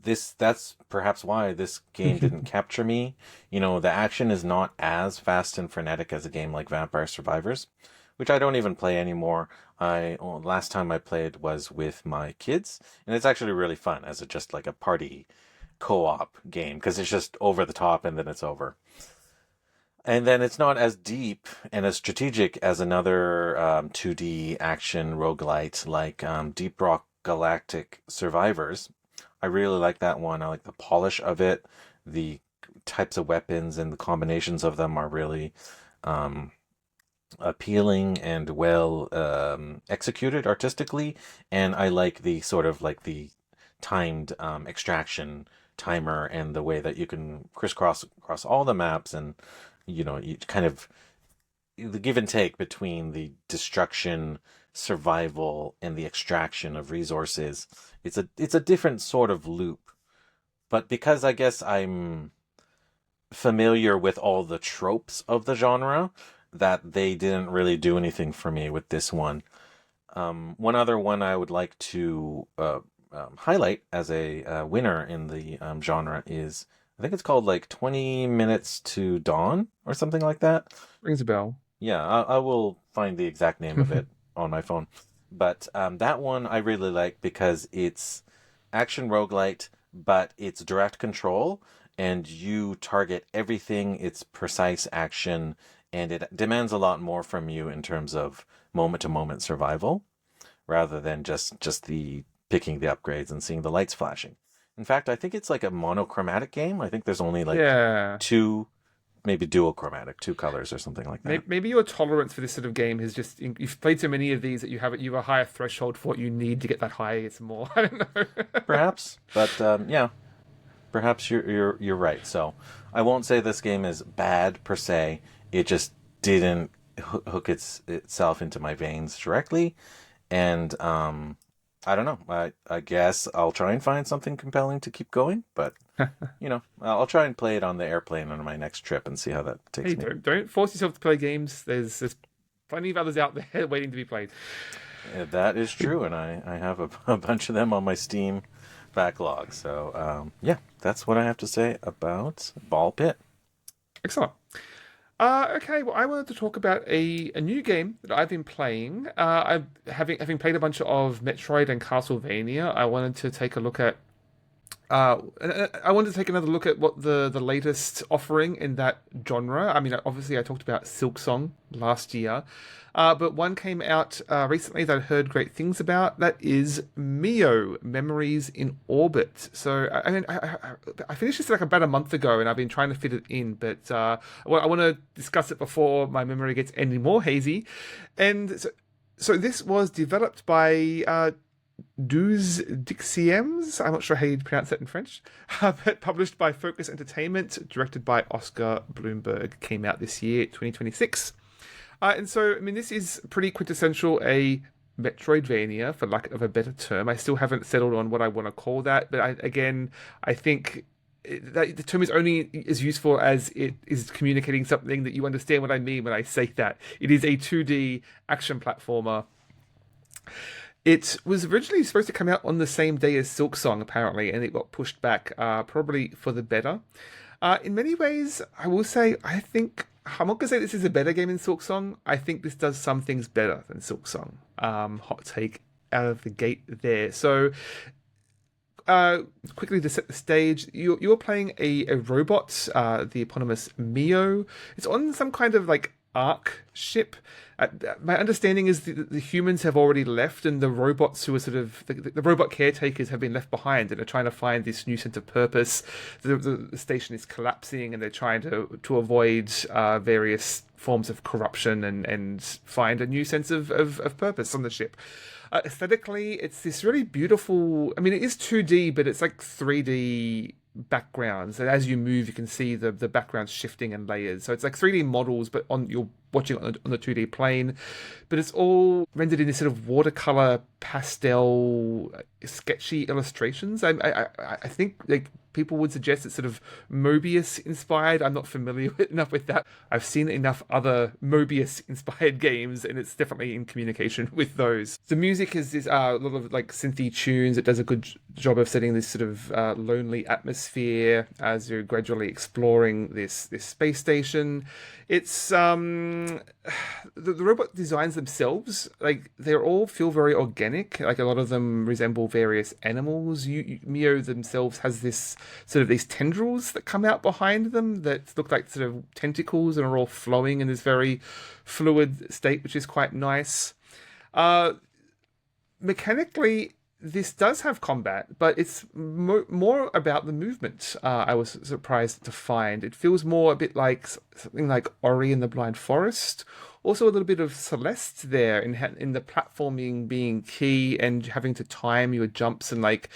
that's perhaps why this game didn't capture me. You know, the action is not as fast and frenetic as a game like Vampire Survivors, which I don't even play anymore. Last time I played was with my kids, and it's actually really fun as just like a party co-op game because it's just over the top and then it's over. And then it's not as deep and as strategic as another 2D action roguelite like Deep Rock Galactic Survivors. I really like that one. I like the polish of it. The types of weapons and the combinations of them are really appealing and well executed artistically. And I like the sort of like the timed extraction timer and the way that you can crisscross across all the maps, and you know, you kind of the give and take between the destruction, survival, and the extraction of resources. It's a different sort of loop. But because I guess I'm familiar with all the tropes of the genre, that they didn't really do anything for me with this one. One other one I would like to highlight as a winner in the genre is, I think it's called like 20 Minutes to Dawn or something like that. Rings a bell. Yeah, I will find the exact name of it on my phone. But that one I really like because it's action roguelite, but it's direct control, and you target everything. It's precise action, and it demands a lot more from you in terms of moment-to-moment survival, rather than just the picking the upgrades and seeing the lights flashing. In fact, I think it's like a monochromatic game. I think there's only like Yeah. two, maybe duochromatic, two colors or something like that. Maybe your tolerance for this sort of game has just you've played so many of these that you have a higher threshold for what you need to get that high. It's more. I don't know. Perhaps, but yeah, perhaps you're right. So I won't say this game is bad per se. It just didn't hook itself into my veins directly, and I don't know. I guess I'll try and find something compelling to keep going, but you know, I'll try and play it on the airplane on my next trip and see how that takes Hey, me. don't force yourself to play games. There's plenty of others out there waiting to be played. That is true, and I have a bunch of them on my Steam backlog. So yeah, that's what I have to say about Ball Pit. Excellent. Okay, well, I wanted to talk about a new game that I've been playing. I've having played a bunch of Metroid and Castlevania. I wanted to take a look at. I wanted to take another look at what the latest offering in that genre. I mean, obviously, I talked about Silksong last year, but one came out recently that I heard great things about. That is Mio: Memories in Orbit. So, I mean, I finished this like about a month ago, and I've been trying to fit it in, but I want to discuss it before my memory gets any more hazy. And so this was developed by. Douze Dixiems, I'm not sure how you'd pronounce that in French, but published by Focus Entertainment, directed by Oscar Bloomberg, came out this year, 2026. And so, I mean, this is pretty quintessential a Metroidvania, for lack of a better term. I still haven't settled on what I want to call that, but I think that the term is only as useful as it is communicating something that you understand what I mean when I say that. It is a 2D action platformer. It was originally supposed to come out on the same day as Silksong, apparently, and it got pushed back, probably for the better. In many ways, I will say, I'm not going to say this is a better game than Silksong. I think this does some things better than Silksong. Hot take out of the gate there. So, quickly to set the stage, you're playing a robot, the eponymous Mio. It's on some kind of like Ark ship. My understanding is the humans have already left, and the robots who are sort of the robot caretakers have been left behind, and are trying to find this new sense of purpose. The station is collapsing, and they're trying to avoid various forms of corruption and find a new sense of purpose on the ship. Aesthetically, it's this really beautiful. I mean, it is 2D, but it's like 3D backgrounds, and as you move, you can see the backgrounds shifting and layers. So it's like 3D models, but you're watching on the 2D plane. But it's all rendered in this sort of watercolor, pastel, sketchy illustrations. I think like people would suggest it's sort of Mobius inspired. I'm not familiar enough with that. I've seen enough other Mobius inspired games, and it's definitely in communication with those. The music is a lot of like synthy tunes. It does a good job of setting this sort of lonely atmosphere as you're gradually exploring this space station. It's the robot designs themselves, like they all feel very organic. Like a lot of them resemble various animals. Mio themselves has this sort of these tendrils that come out behind them that look like sort of tentacles and are all flowing in this very fluid state, which is quite nice. Mechanically, this does have combat, but it's more about the movement. I was surprised to find it feels more a bit like something like Ori and the Blind Forest. Also, a little bit of Celeste there in the platforming being key and having to time your jumps, and like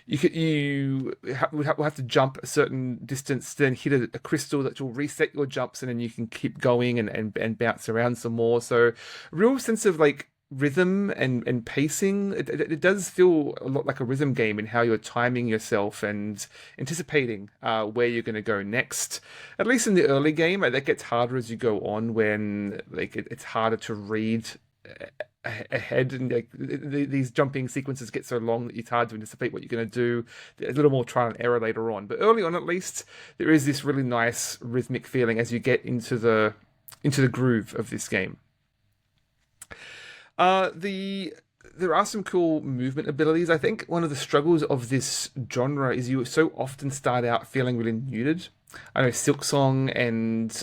you would have to jump a certain distance, then hit a crystal that will reset your jumps, and then you can keep going and bounce around some more. So, real sense of like rhythm and pacing. It does feel a lot like a rhythm game in how you're timing yourself and anticipating where you're going to go next. At least in the early game, that gets harder as you go on, when like it's harder to read ahead, and like these jumping sequences get so long that it's hard to anticipate what you're going to do. There's a little more trial and error later on, but early on at least there is this really nice rhythmic feeling as you get into the groove of this game. There are some cool movement abilities. I think one of the struggles of this genre is you so often start out feeling really muted. I know Silksong and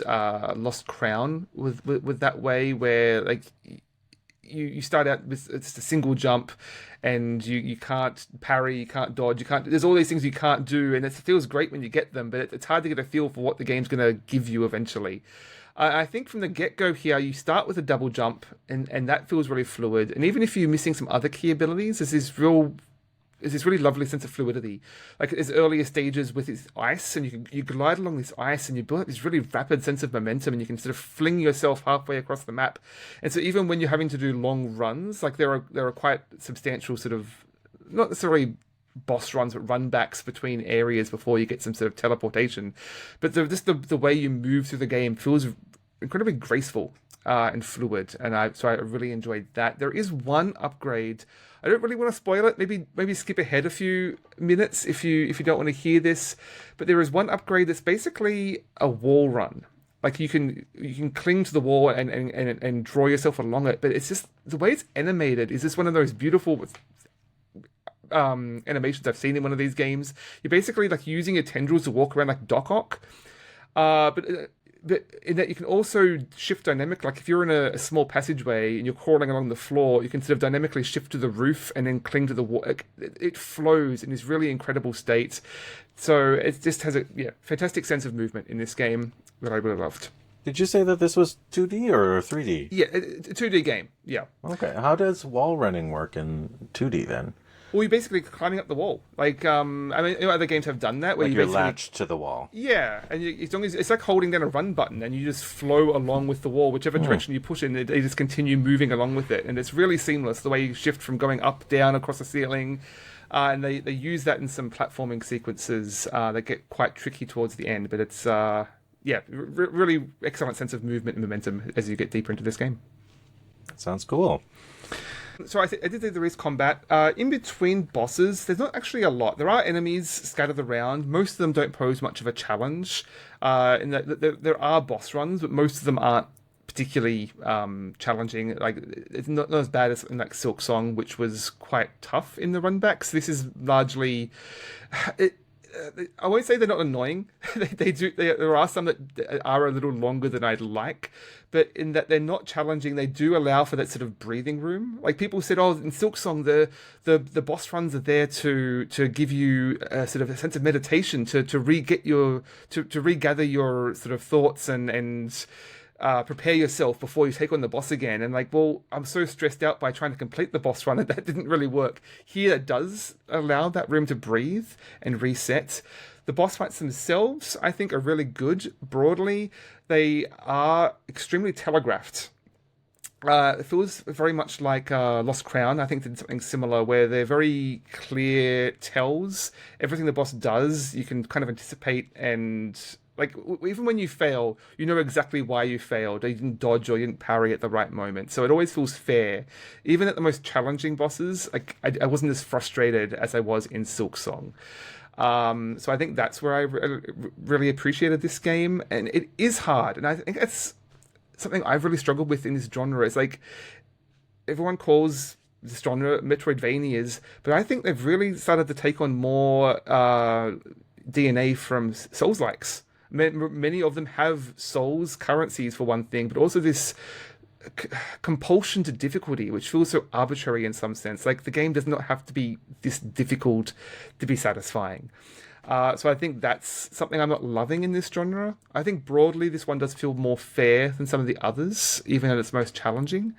Lost Crown with that way, where like you start out with it's a single jump, and you can't parry, you can't dodge, you can't. There's all these things you can't do, and it feels great when you get them, but it's hard to get a feel for what the game's going to give you eventually. I think from the get-go here, you start with a double jump, and that feels really fluid. And even if you're missing some other key abilities, there's this really lovely sense of fluidity. Like there's earlier stages with this ice, and you glide along this ice, and you build up this really rapid sense of momentum, and you can sort of fling yourself halfway across the map. And so even when you're having to do long runs, like there are quite substantial sort of, not necessarily boss runs, but run backs between areas before you get some sort of teleportation. But the way you move through the game feels incredibly graceful and fluid, and I really enjoyed that. There is one upgrade. I don't really want to spoil it. Maybe skip ahead a few minutes if you don't want to hear this. But there is one upgrade that's basically a wall run. Like you can cling to the wall and draw yourself along it. But it's just the way it's animated is just one of those beautiful animations I've seen in one of these games. You're basically like using your tendrils to walk around like Doc Ock. But in that you can also shift dynamic. Like if you're in a small passageway and you're crawling along the floor, you can sort of dynamically shift to the roof and then cling to the wall. It flows in this really incredible state. So it just has a fantastic sense of movement in this game that I really loved. Did you say that this was 2D or 3D? Yeah, it's a 2D game. Yeah. Okay. How does wall running work in 2D then? Well, you're basically climbing up the wall. Like, I mean, other games have done that. Where like you're latched to the wall. Yeah, and as long as it's like holding down a run button, and you just flow along with the wall, whichever direction you push in, they just continue moving along with it, and it's really seamless the way you shift from going up, down, across the ceiling. and they use that in some platforming sequences that get quite tricky towards the end. But it's yeah, really excellent sense of movement and momentum as you get deeper into this game. Sounds cool. So I did think there is combat. In between bosses, there's not actually a lot. There are enemies scattered around. Most of them don't pose much of a challenge. In that there are boss runs, but most of them aren't particularly challenging. Like it's not as bad as in like Silk Song, which was quite tough in the runbacks. This is largely it. I won't say they're not annoying. They do. There are some that are a little longer than I'd like, but in that they're not challenging. They do allow for that sort of breathing room. Like people said, oh, in Silk Song, the boss runs are there to give you a sort of a sense of meditation, to regather your sort of thoughts and prepare yourself before you take on the boss again. And like, well, I'm so stressed out by trying to complete the boss run that didn't really work. Here, it does allow that room to breathe and reset. The boss fights themselves, I think, are really good. Broadly, they are extremely telegraphed. It feels very much like Lost Crown. I think did something similar where they're very clear tells. Everything the boss does, you can kind of anticipate and like even when you fail, you know exactly why you failed. You didn't dodge or you didn't parry at the right moment. So it always feels fair. Even at the most challenging bosses, like I wasn't as frustrated as I was in Silk Song. So I think that's where I really appreciated this game, and it is hard, and I think that's something I've really struggled with in this genre. It's like everyone calls this genre Metroidvanias, but I think they've really started to take on more DNA from Souls-likes. Many of them have souls currencies for one thing, but also this compulsion to difficulty, which feels so arbitrary in some sense. Like the game does not have to be this difficult to be satisfying. So I think that's something I'm not loving in this genre. I think broadly this one does feel more fair than some of the others, even at its most challenging.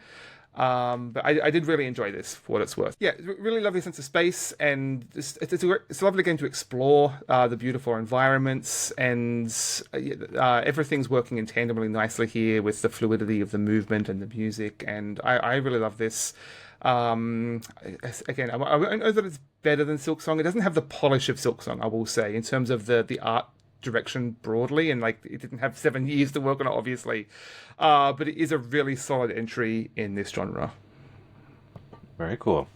But I did really enjoy this for what it's worth. Yeah, really lovely sense of space, and it's a lovely game to explore the beautiful environments, and everything's working in tandem really nicely here with the fluidity of the movement and the music, and I really love this. Again, I don't know that it's better than Silk Song. It doesn't have the polish of Silk Song, I will say, in terms of the art direction broadly, and like it didn't have 7 years to work on it, obviously, but it is a really solid entry in this genre. Very cool.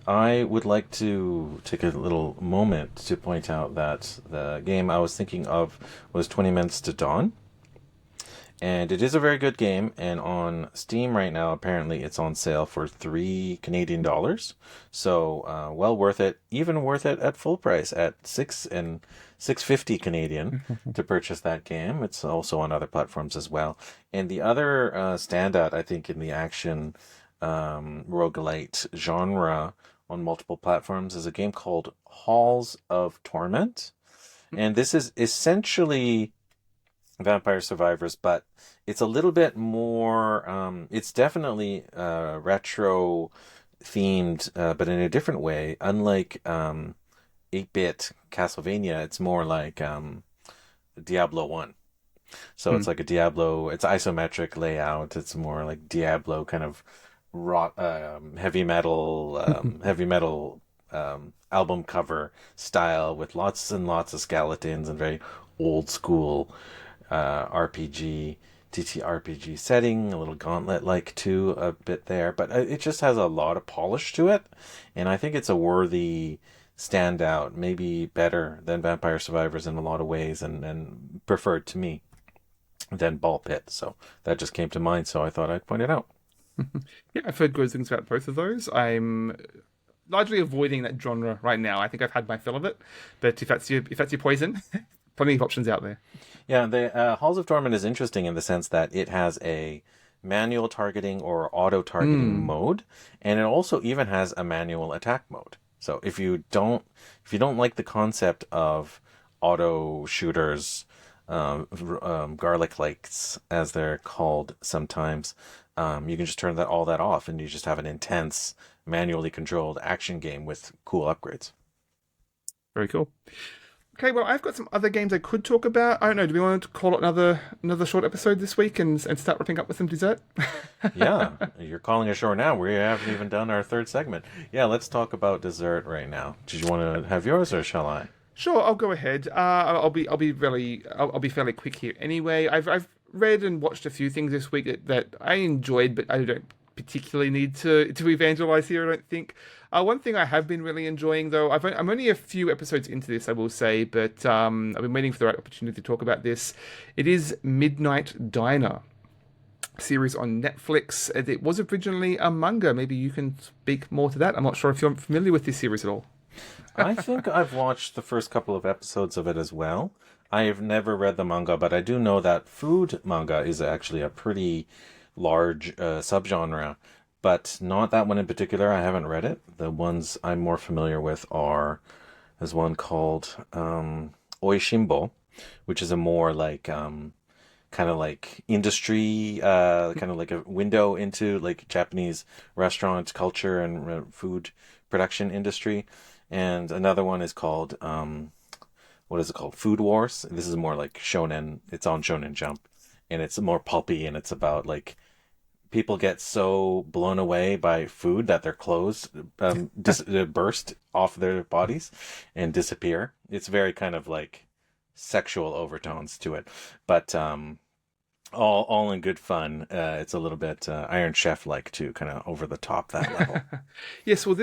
I would like to take a little moment to point out that the game I was thinking of was 20 Minutes to Dawn. And it is a very good game, and on Steam right now, apparently it's on sale for $3 Canadian. So, well worth it, even worth it at full price at $6.50 Canadian to purchase that game. It's also on other platforms as well. And the other standout, I think, in the action roguelite genre on multiple platforms is a game called Halls of Torment. And this is essentially Vampire Survivors, but it's a little bit more, it's definitely retro themed, but in a different way. Unlike 8-bit Castlevania, it's more like Diablo 1. So it's like a Diablo, it's isometric layout. It's more like Diablo kind of rock, heavy metal album cover style with lots and lots of skeletons and very old school RPG, TTRPG setting, a little gauntlet-like too, a bit there, but it just has a lot of polish to it, and I think it's a worthy standout, maybe better than Vampire Survivors in a lot of ways, and preferred to me than Ball Pit, so that just came to mind, so I thought I'd point it out. Yeah, I've heard good things about both of those. I'm largely avoiding that genre right now. I think I've had my fill of it, but if that's your poison, plenty of options out there. Yeah, the Halls of Torment is interesting in the sense that it has a manual targeting or auto targeting mode, and it also even has a manual attack mode. So if you don't like the concept of auto shooters, garlic lights as they're called sometimes, you can just turn all that off, and you just have an intense, manually controlled action game with cool upgrades. Very cool. Okay, well, I've got some other games I could talk about. I don't know. Do we want to call it another short episode this week and start wrapping up with some dessert? Yeah, you're calling it short now. We haven't even done our third segment. Yeah, let's talk about dessert right now. Did you want to have yours or shall I? Sure, I'll go ahead. I'll be fairly quick here. Anyway, I've read and watched a few things this week that I enjoyed, but I don't particularly need to evangelize here. I don't think. One thing I have been really enjoying, though, I'm only a few episodes into this, I will say, but I've been waiting for the right opportunity to talk about this. It is Midnight Diner series on Netflix. It was originally a manga. Maybe you can speak more to that. I'm not sure if you're familiar with this series at all. I think I've watched the first couple of episodes of it as well. I have never read the manga, but I do know that food manga is actually a pretty large subgenre, but not that one in particular. I haven't read it. The ones I'm more familiar with are there's one called Oishimbo, which is a more like kind of like industry, kind of like a window into like Japanese restaurant culture and food production industry. And another one is called what is it called? Food Wars. This is more like shonen. It's on Shonen Jump, and it's more pulpy, and it's about like people get so blown away by food that their clothes burst off their bodies and disappear. It's very kind of like sexual overtones to it, but all in good fun. It's a little bit Iron Chef like too, kind of over the top that level. Yes, well,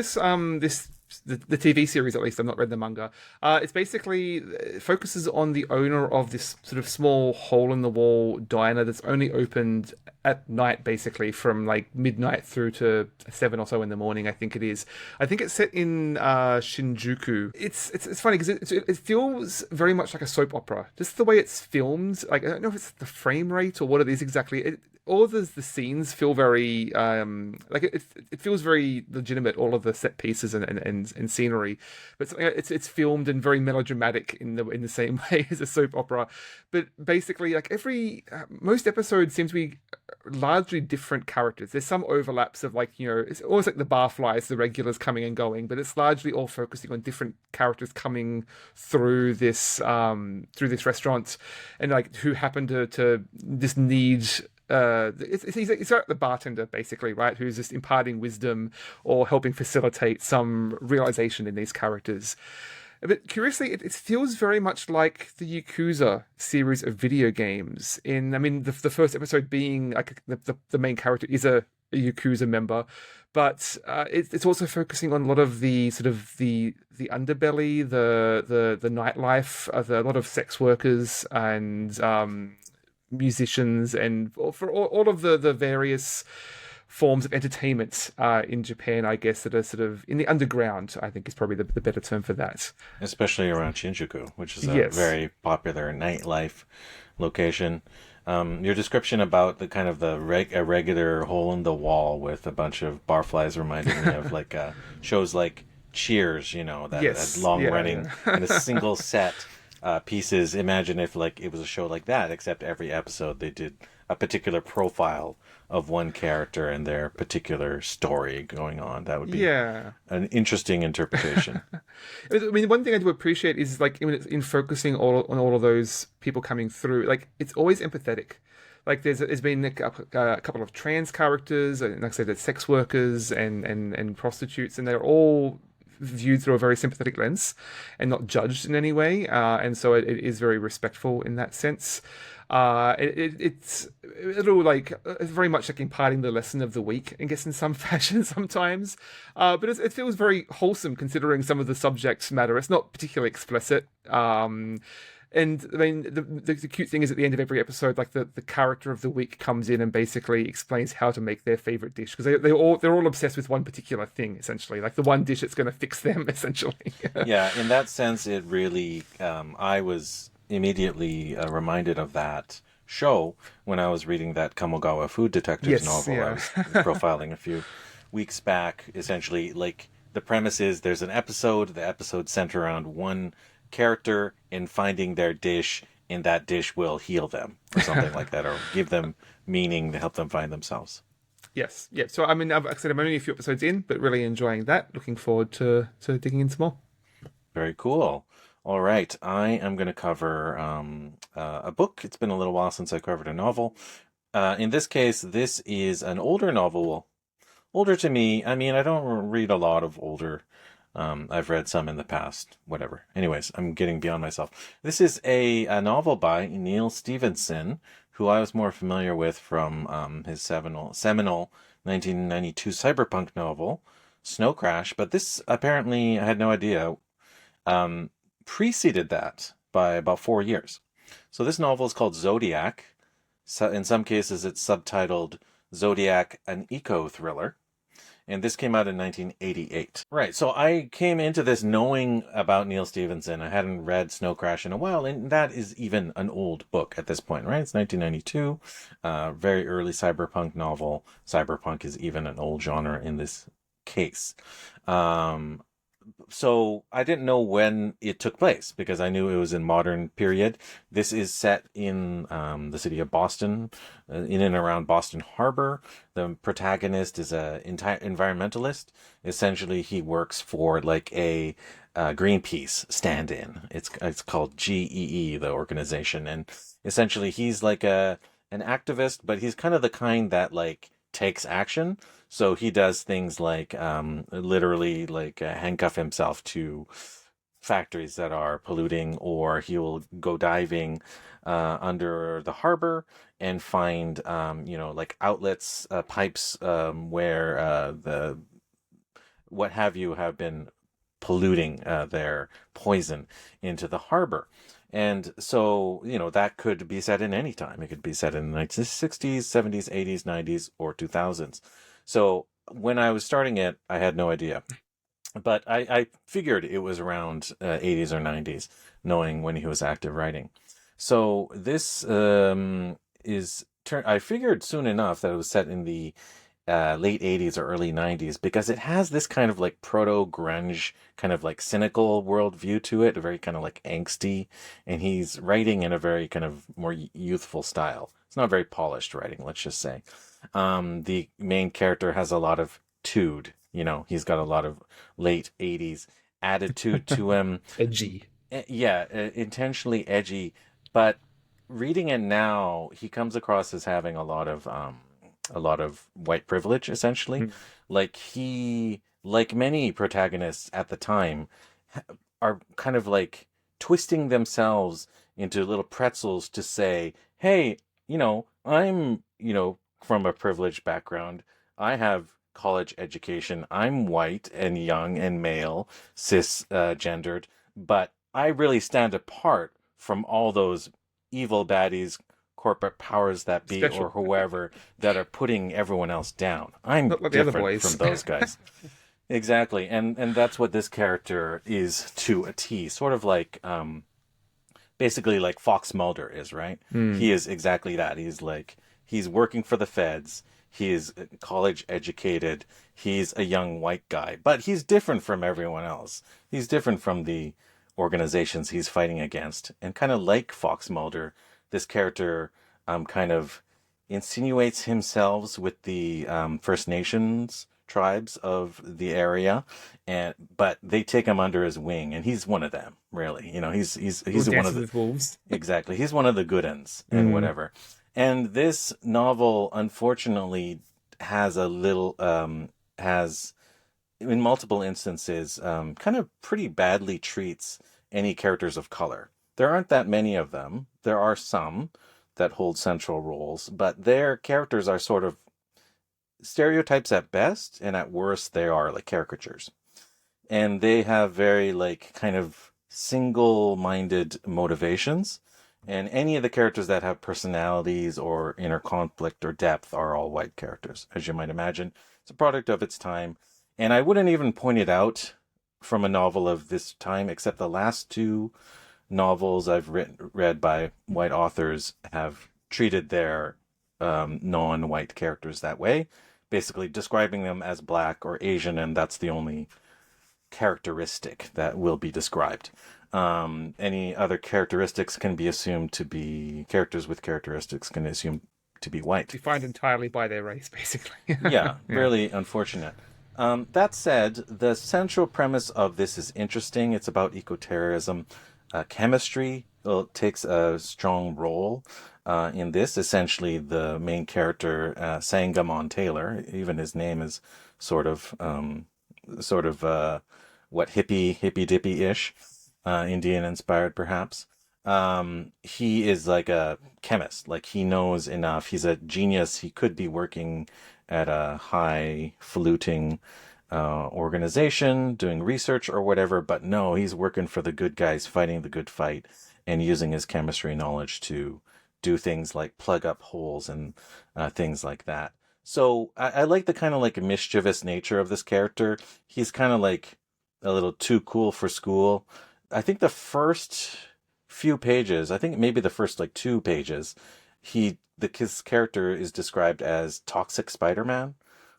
the TV series, at least I've not read the manga. It's basically it focuses on the owner of this sort of small hole in the wall diner that's only opened at night, basically from like midnight through to 7 or so in the morning. I think it is. I think it's set in Shinjuku. It's funny because it feels very much like a soap opera. Just the way it's filmed. Like I don't know if it's the frame rate or what it is exactly. All of the scenes feel very like it feels very legitimate. All of the set pieces and scenery, but it's filmed and very melodramatic in the same way as a soap opera. But basically, like most episodes seem to be largely different characters. There's some overlaps of like it's almost like the barflies, the regulars coming and going, but it's largely all focusing on different characters coming through this restaurant and like who happen to just need it's like the bartender basically, right? Who's just imparting wisdom or helping facilitate some realization in these characters. But curiously, it feels very much like the Yakuza series of video games. I mean, the first episode being like the main character is a Yakuza member, but it's also focusing on a lot of the sort of the underbelly, the nightlife, a lot of sex workers and musicians and for all of the various forms of entertainment in Japan, I guess, that are sort of in the underground, I think is probably the better term for that. Especially around Shinjuku, which is a Yes. very popular nightlife location. Your description about the kind of a regular hole in the wall with a bunch of barflies reminded me of like shows like Cheers, that Yes. had long Yeah, running yeah. and a single set pieces. Imagine if like it was a show like that, except every episode they did a particular profile of one character and their particular story going on. That would be Yeah. an interesting interpretation. I mean, one thing I do appreciate is like in focusing on all of those people coming through, like it's always empathetic. Like there's been a couple of trans characters, and like I said, there's sex workers and prostitutes, and they're all viewed through a very sympathetic lens and not judged in any way. And so it is very respectful in that sense. It's very much like imparting the lesson of the week, I guess, in some fashion sometimes. But it feels very wholesome considering some of the subject matter. It's not particularly explicit. And I mean, the cute thing is at the end of every episode, like the character of the week comes in and basically explains how to make their favorite dish because they're all obsessed with one particular thing, essentially, like the one dish that's going to fix them, essentially. Yeah, in that sense, it really. I was immediately reminded of that show when I was reading that Kamogawa Food Detectives Yes, novel. yeah. I was profiling a few weeks back. Essentially, like the premise is there's an episode. The episode centered around one character in finding their dish, and that dish will heal them or something like that, or give them meaning to help them find themselves. Yes, yeah. So I mean, like I said, I'm only a few episodes in, but really enjoying that. Looking forward to digging in some more. Very cool. All right, I am going to cover a book. It's been a little while since I covered a novel. In this case, this is an older novel. Well, older to me. I mean, I don't read a lot of older. I've read some in the past, whatever. Anyways, I'm getting beyond myself. This is a novel by Neil Stephenson, who I was more familiar with from his seminal 1992 cyberpunk novel, Snow Crash. But this apparently, I had no idea, um, preceded that by about 4 years. So this novel is called Zodiac. So in some cases, it's subtitled Zodiac, an eco thriller. And this came out in 1988. Right. So I came into this knowing about Neil Stephenson. I hadn't read Snow Crash in a while, and that is even an old book at this point, right? It's 1992, very early cyberpunk novel. Cyberpunk is even an old genre in this case. Um, so I didn't know when it took place because I knew it was in modern period. This is set in the city of Boston, in and around Boston Harbor. The protagonist is a environmentalist. Essentially, he works for like a Greenpeace stand-in. It's called GEE, the organization, and essentially he's like a an activist, but he's kind of the kind that like takes action. So he does things like literally like handcuff himself to factories that are polluting, or he will go diving under the harbor and find like outlets, pipes where the what have you have been polluting their poison into the harbor. And so, that could be set in any time. It could be set in the 1960s, 70s, 80s, 90s, or 2000s. So when I was starting it, I had no idea. But I figured it was around 80s or 90s, knowing when he was active writing. So this I figured soon enough that it was set in the late 80s or early 90s because it has this kind of like proto grunge kind of like cynical worldview to it, a very kind of like angsty, and he's writing in a very kind of more youthful style. It's not very polished writing, let's just say. The main character has a lot of tude, he's got a lot of late 80s attitude to him. Edgy. Yeah, intentionally edgy, but reading it now, he comes across as having a lot of white privilege, essentially. Mm. Like like many protagonists at the time, are kind of like twisting themselves into little pretzels to say, hey, I'm, from a privileged background. I have college education. I'm white and young and male, gendered, but I really stand apart from all those evil baddies, corporate powers that be, or Special. whoever that are putting everyone else down. I'm Not like the other different from boys. those guys. Exactly, and that's what this character is to a T. Sort of like basically like Fox Mulder is, right? Hmm. He is exactly that. He's working for the feds. He is college educated. He's a young white guy, but he's different from everyone else. He's different from the organizations he's fighting against. And kind of like Fox Mulder, this character kind of insinuates himself with the First Nations tribes of the area, but they take him under his wing, and he's one of them. Really, Who he's one of dances the with wolves? exactly he's one of the good uns and Mm. whatever. And this novel, unfortunately, has a little has in multiple instances kind of pretty badly treats any characters of color. There aren't that many of them. There are some that hold central roles, but their characters are sort of stereotypes at best, and at worst, they are like caricatures. And they have very like kind of single-minded motivations. And any of the characters that have personalities or inner conflict or depth are all white characters, as you might imagine. It's a product of its time. And I wouldn't even point it out from a novel of this time, except the last two novels I've read by white authors have treated their non-white characters that way, basically describing them as black or Asian, and that's the only characteristic that will be described. Any other characteristics can be assumed to be characters with characteristics can assume to be white. Defined entirely by their race, basically. Yeah, Yeah. really unfortunate. That said, the central premise of this is interesting. It's about eco-terrorism. chemistry takes a strong role in this. Essentially, the main character, Sangamon Taylor, even his name is sort of what hippy dippy ish, Indian inspired perhaps. He is like a chemist. Like he knows enough. He's a genius. He could be working at a highfalutin organization doing research or whatever, but no, he's working for the good guys, fighting the good fight, and using his chemistry knowledge to do things like plug up holes and things like that. So I like the kind of like mischievous nature of this character. He's kind of like a little too cool for school. I think the first few pages, I think maybe the first like 2 pages, his character is described as Toxic Spider-Man.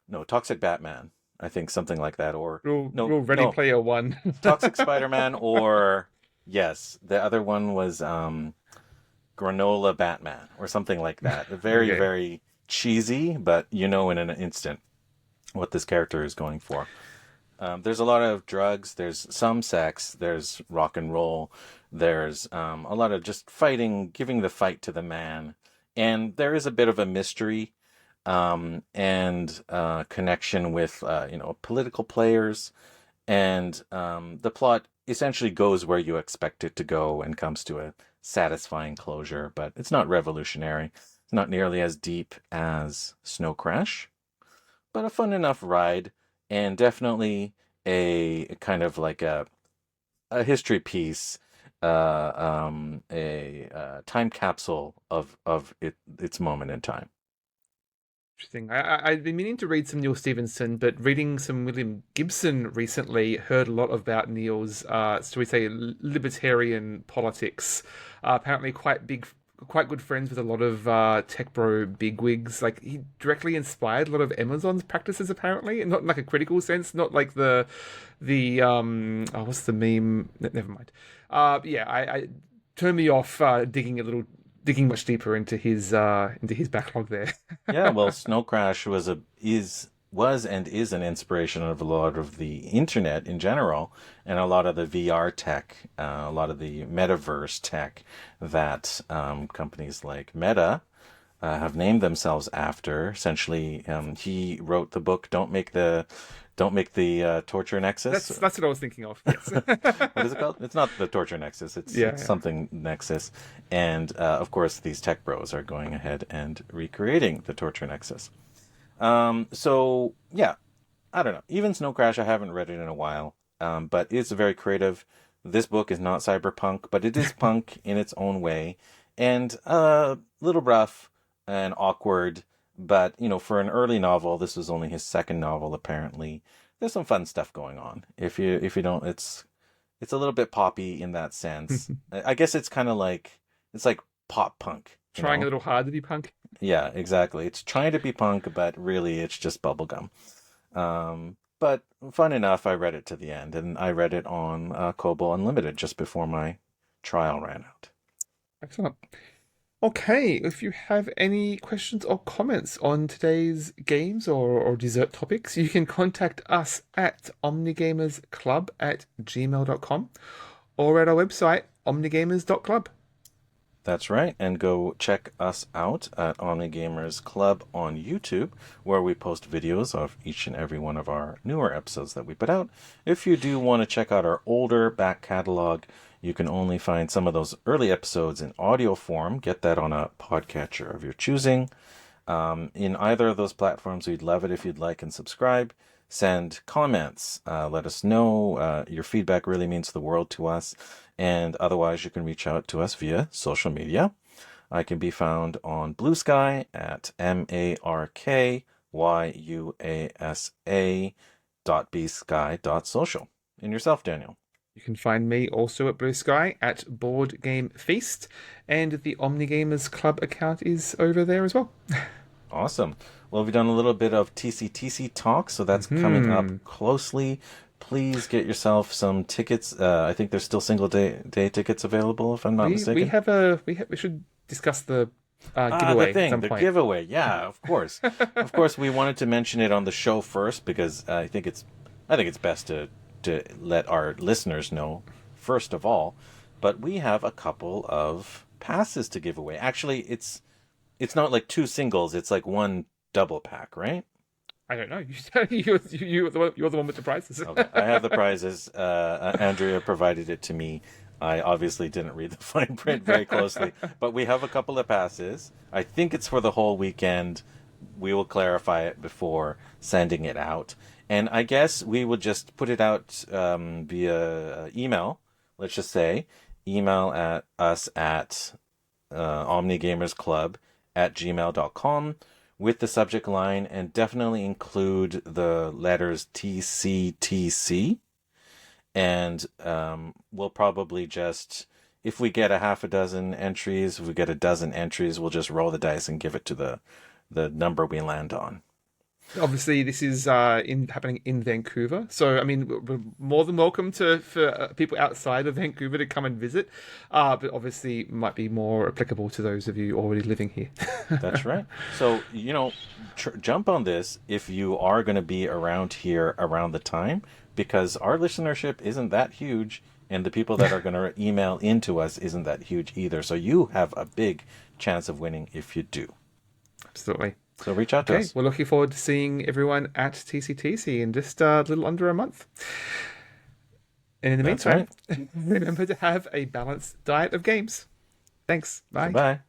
No, Toxic Batman. I think something like that. Or no, Real Ready no, Player One. Toxic Spider-Man, or yes, the other one was Granola Batman or something like that. Very, Okay. very cheesy, but you know in an instant what this character is going for. There's a lot of drugs, there's some sex, there's rock and roll, there's a lot of just fighting, giving the fight to the man. And there is a bit of a mystery and connection with, political players. And the plot essentially goes where you expect it to go and comes to a satisfying closure, but it's not revolutionary. It's not nearly as deep as Snow Crash, but a fun enough ride, and definitely a kind of like a history piece, a time capsule of its moment in time. Interesting. I've been meaning to read some Neil Stevenson, but reading some William Gibson recently, heard a lot about Neil's, shall we say, libertarian politics. Apparently, quite good friends with a lot of tech bro bigwigs. Like he directly inspired a lot of Amazon's practices. Apparently, not in like a critical sense, not like the oh, what's the meme? Never mind. Yeah, I turned me off digging much deeper into his backlog there. Yeah, well, Snow Crash was and is an inspiration of a lot of the internet in general, and a lot of the VR tech, a lot of the metaverse tech that companies like Meta have named themselves after. Essentially, he wrote the book "Don't Make the Torture Nexus." That's what I was thinking of. Yes. What is it called? It's not the Torture Nexus. It's, Yeah, it's yeah. something Nexus, and of course, these tech bros are going ahead and recreating the Torture Nexus. So yeah, I don't know. Even Snow Crash, I haven't read it in a while, but it's very creative. This book is not cyberpunk, but it is punk in its own way, and a little rough and awkward. But for an early novel, this was only his second novel apparently. There's some fun stuff going on. If you don't, it's a little bit poppy in that sense. I guess it's like pop punk. Trying a little hard to be punk. Yeah, exactly. It's trying to be punk, but really it's just bubblegum. But fun enough, I read it to the end, and I read it on Kobo Unlimited just before my trial ran out. Excellent. Okay, if you have any questions or comments on today's games or dessert topics, you can contact us at omnigamersclub@gmail.com or at our website, omnigamers.club. That's right, and go check us out at Omnigamers Club on YouTube, where we post videos of each and every one of our newer episodes that we put out. If you do want to check out our older back catalog, you can only find some of those early episodes in audio form. Get that on a podcatcher of your choosing. In either of those platforms, we'd love it if you'd like and subscribe. Send comments. Let us know. Your feedback really means the world to us. And otherwise, you can reach out to us via social media. I can be found on Blue Sky at markyuasa.bsky.social. And yourself, Daniel. You can find me also at Blue Sky at Board Game Feast, and the Omnigamers Club account is over there as well. Awesome. Well, we've done a little bit of TCTC talk, so that's coming up closely. Please get yourself some tickets. I think there's still single day tickets available, if I'm not mistaken. We should discuss the giveaway the thing, at some the point. giveaway. Yeah, of course. Of course, we wanted to mention it on the show first because I think it's best to let our listeners know first of all. but we have a couple of passes to give away. Actually, it's not like two singles; it's like one double pack, right? I don't know. You're the one with the prizes. Okay, I have the prizes. Andrea provided it to me. I obviously didn't read the fine print very closely, but we have a couple of passes. I think it's for the whole weekend. We will clarify it before sending it out. And I guess we would just put it out via email. Let's just say email at us at omnigamersclub@gmail.com with the subject line, and definitely include the letters TCTC. And we'll probably just, if we get a half a dozen entries, if we get a dozen entries, we'll just roll the dice and give it to the number we land on. Obviously, this is happening in Vancouver, so I mean, we're more than welcome for people outside of Vancouver to come and visit. But obviously, might be more applicable to those of you already living here. That's right. So, jump on this if you are going to be around here around the time, because our listenership isn't that huge, and the people that are going to email into us isn't that huge either. So you have a big chance of winning if you do. Absolutely. So reach out to us. We're looking forward to seeing everyone at TCTC in just a little under a month. And in the meantime, remember to have a balanced diet of games. Thanks. Bye. Bye.